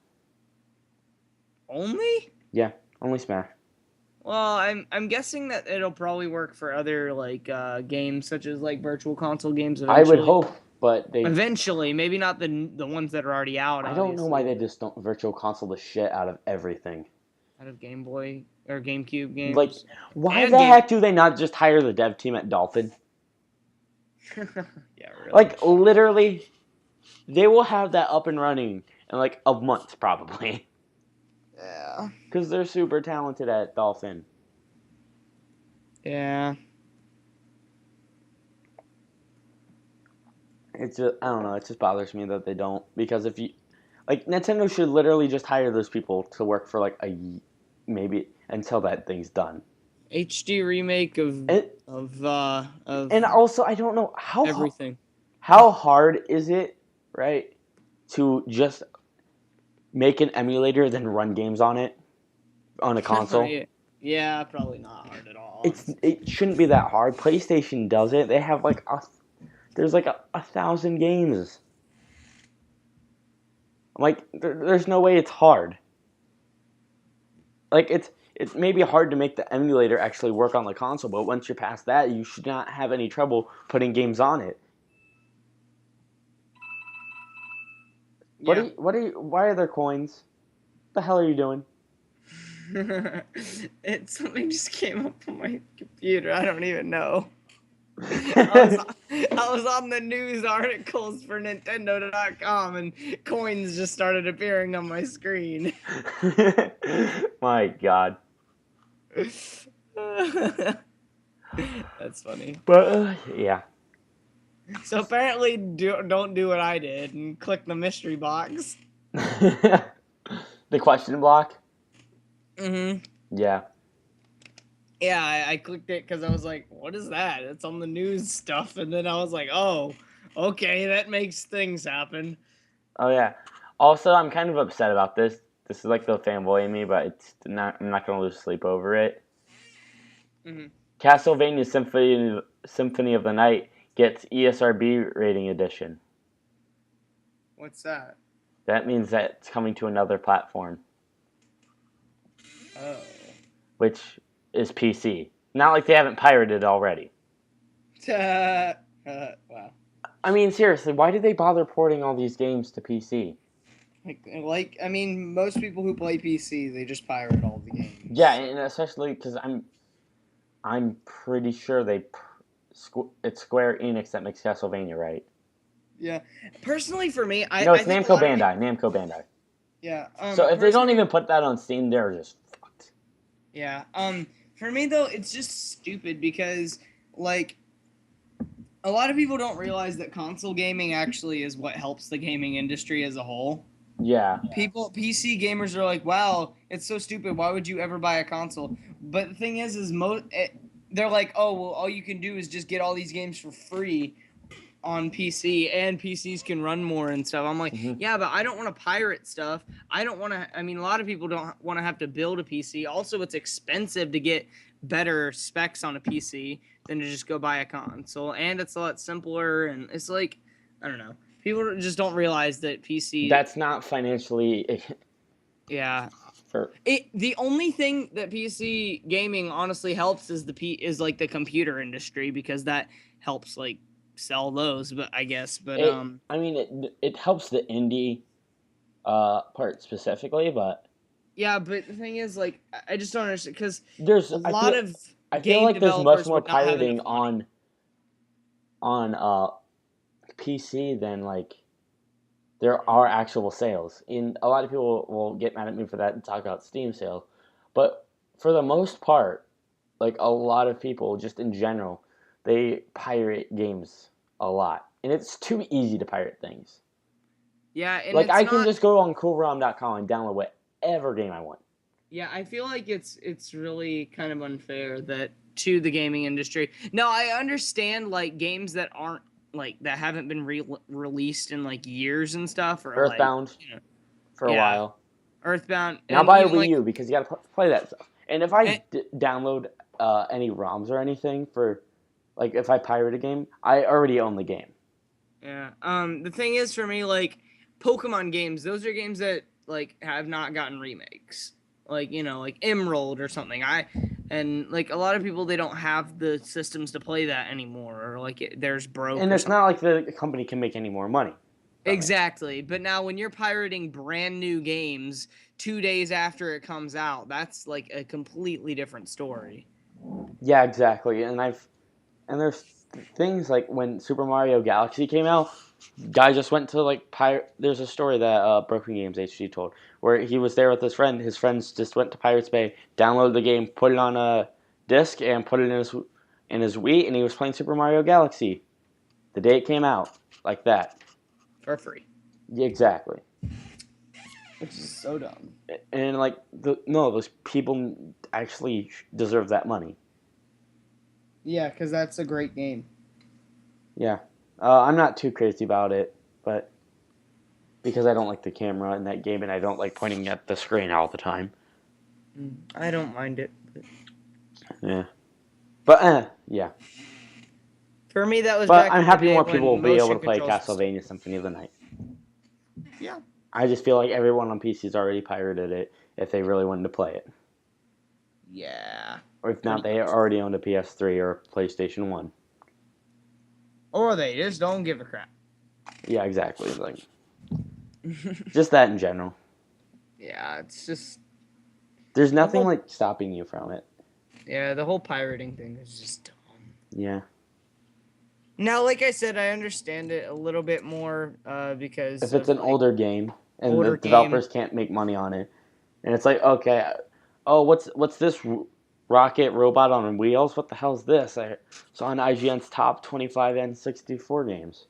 Only? Yeah, only Smash. Well, I'm guessing that it'll probably work for other like games such as like virtual console games I would eventually. hope, but they Eventually, maybe not the ones that are already out, I don't know why obviously, they but just don't virtual console the shit out of everything. out of Game Boy or GameCube Like, games why and the Game. heck do they not just hire the dev team at Dolphin? Yeah, really. Like, literally, they will have that up and running in like a month probably, Yeah. because they're super talented at Dolphin. Yeah. It's just I don't know. It just bothers me that they don't because if you like Nintendo should literally just hire those people to work for like maybe until that thing's done. HD remake And of and also I don't know everything. how hard is it right to just make an emulator then run games on it on a console. Yeah. Yeah, probably not hard at all, honestly. It shouldn't be that hard. PlayStation does it. They have like there's like a thousand games. I'm like there's no way it's hard. Like it may be hard to make the emulator actually work on the console, but once you're past that, you should not have any trouble putting games on it. Yeah. Why are there coins? What the hell are you doing? Something just came up on my computer. I don't even know. I was on the news articles for Nintendo.com and coins just started appearing on my screen. My God. That's funny. But yeah. So apparently, don't do what I did and click the mystery box. The question block. Mm-hmm. Yeah. Yeah, I clicked it because I was like, "What is that?" It's on the news stuff, and then I was like, "Oh, okay, that makes things happen." Oh yeah. Also, I'm kind of upset about this. This is like the fanboy in me, but it's not. I'm not gonna lose sleep over it. Mm-hmm. Castlevania Symphony of the Night gets ESRB rating edition. What's that? That means that it's coming to another platform, Oh. which is PC. Not like they haven't pirated already. Wow. I mean, seriously, why did they bother porting all these games to PC? I mean, most people who play PC, they just pirate all the games. Yeah, and especially because I'm pretty sure it's Square Enix that makes Castlevania, right? Yeah. Personally, for me, No, I it's think a Namco lot of Bandai. people. Namco Bandai. Yeah. So if they don't Personally, even put that on Steam, they're just fucked. yeah. For me though, it's just stupid because like a lot of people don't realize that console gaming actually is what helps the gaming industry as a whole. Yeah. People PC gamers are like, "Wow, it's so stupid. Why would you ever buy a console?" But the thing is they're like, "Oh, well, all you can do is just get all these games for free on PC, and PCs can run more and stuff." I'm like, Mm-hmm. "Yeah, but I don't want to pirate stuff. I don't want to. I mean, a lot of people don't want to have to build a PC. Also, it's expensive to get better specs on a PC than to just go buy a console, and it's a lot simpler. And it's like, I don't know." People just don't realize that PC. That's not financially Yeah. for. The only thing that PC gaming honestly helps is is like the computer industry because that helps like sell those, but I guess. But I mean, it helps the indie part specifically, but yeah, but the thing is like I just don't understand because there's a lot of I feel game like there's much developers more would not have enough pirating money. on PC than like there are actual sales. And a lot of people will get mad at me for that and talk about Steam sales, but for the most part, like a lot of people just in general, they pirate games a lot. and it's too easy to pirate things. Yeah, and Like, it's I not. can just go on coolrom.com and download whatever game I want. Yeah, I feel like it's really kind of unfair that to the gaming industry. Now, I understand like games that aren't like that haven't been released in like years and stuff, or like Earthbound for a yeah, while. Earthbound, Now and buy a even Wii like U because you gotta play that stuff. And if I and, download any ROMs or anything for, like, if I pirate a game, I already own the game. yeah, the thing is for me like Pokemon games, those are games that like have not gotten remakes. Like, like Emerald or something. And like a lot of people they don't have the systems to play that anymore, or like there's broke And or it's something. not like the company can make any more money from it. Exactly. But now when you're pirating brand new games 2 days after it comes out, that's like a completely different story. Yeah, exactly. And there's things like when Super Mario Galaxy came out, guy just went to like pirate. There's a story that Broken Games HD told where he was there with his friend. His friends just went to Pirates Bay, downloaded the game, put it on a disc, and put it in his Wii, and he was playing Super Mario Galaxy the day it came out, like that. For free. Yeah, exactly. Which is so dumb. And like those people actually deserve that money. Yeah, because that's a great game. Yeah, I'm not too crazy about it, but because I don't like the camera in that game and I don't like pointing at the screen all the time. I don't mind it. Yeah, but yeah. For me, that was But back I'm in the happy day more people will when be able motion to play controls were still. Castlevania Symphony of the Night. Yeah. I just feel like everyone on PC's already pirated it if they really wanted to play it. Yeah. Or if not, they already owned a PS3 or a PlayStation 1. Or they just don't give a crap. Yeah, exactly. Like, just that in general. Yeah, it's just. There's nothing like stopping you from it. Yeah, the whole pirating thing is just dumb. Yeah. Now, like I said, I understand it a little bit more because If it's an older game and the developers can't make money on it, and it's like, okay, oh, what's this rocket robot on wheels? What the hell's this? I saw on IGN's top 25 N64 games.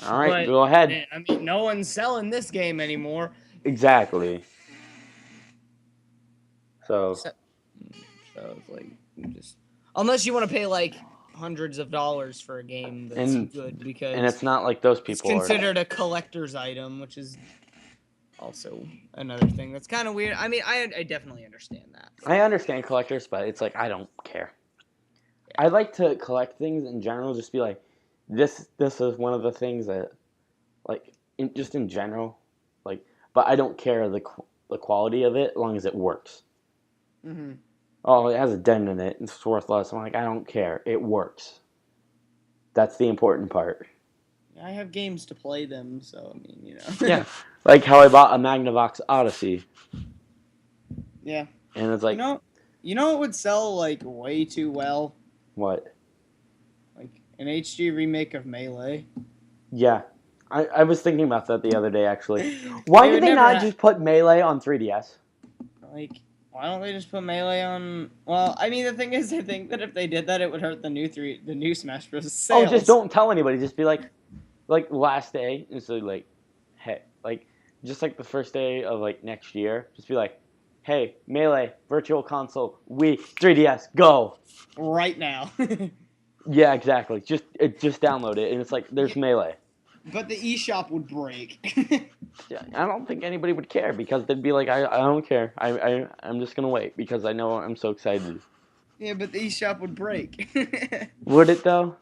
All right, go ahead. I mean, no one's selling this game anymore. Exactly. So it's like just unless you want to pay like hundreds of dollars for a game that's good because and it's not like those people it's considered a collector's item, which is also another thing that's kind of weird. I mean, I definitely understand that. I understand collectors, but it's like I don't care. Yeah. I like to collect things in general, just be like, this is one of the things that, like, just in general, like, but I don't care the quality of it as long as it works. Mm-hmm. Oh, it has a dent in it, it's worth less. I'm like, I don't care, it works. That's the important part. I have games to play them, so I mean, Yeah, like how I bought a Magnavox Odyssey. Yeah. And it's like, you know what would sell like way too well? What? Like an HD remake of Melee. Yeah. I was thinking about that the other day, actually. Why did they not just put Melee on 3DS? Like, why don't they just put Melee on? Well, I mean, the thing is, I think that if they did that, it would hurt the new Smash Bros. Sales. Oh, just don't tell anybody. Just be like last day, and so like, hey, like, just like the first day of like next year, just be like, hey, Melee, Virtual Console, Wii, 3DS, go! Right now. Yeah, exactly. Just download it, and it's like there's Melee. But the eShop would break. Yeah, I don't think anybody would care because they'd be like, I don't care. I'm just gonna wait because I know I'm so excited. Yeah, but the eShop would break. Would it though?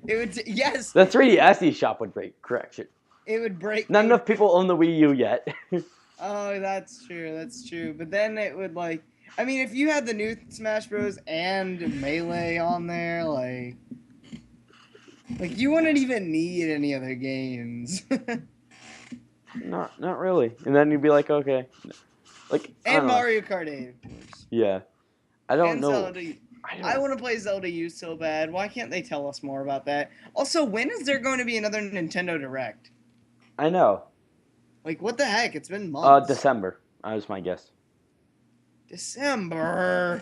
It would. Yes. The 3DS eShop would break. Correction. It would break. Not enough people own the Wii U yet. Oh, that's true. That's true. But then it would like. I mean, if you had the new Smash Bros. And Melee on there, like you wouldn't even need any other games. Not really. And then you'd be like, okay, like and Mario Kart 8, of course. Yeah, I don't know. Zelda. I want to play Zelda U so bad. Why can't they tell us more about that? Also, when is there going to be another Nintendo Direct? I know. Like, what the heck? It's been months. December. That was my guess. December?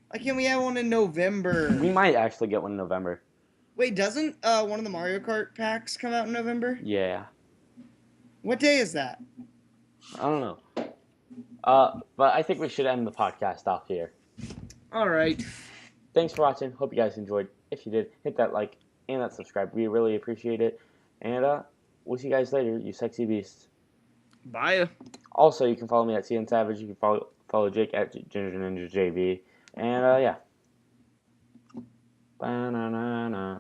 Why can't we have one in November? We might actually get one in November. Wait, doesn't one of the Mario Kart packs come out in November? Yeah. What day is that? I don't know. But I think we should end the podcast off here. All right. Thanks for watching. Hope you guys enjoyed. If you did, hit that like and that subscribe. We really appreciate it. And we'll see you guys later, you sexy beasts. Bye. Also, you can follow me at CN Savage. You can follow Jake at Ginger Ninja JV. And yeah. Ba-na-na-na.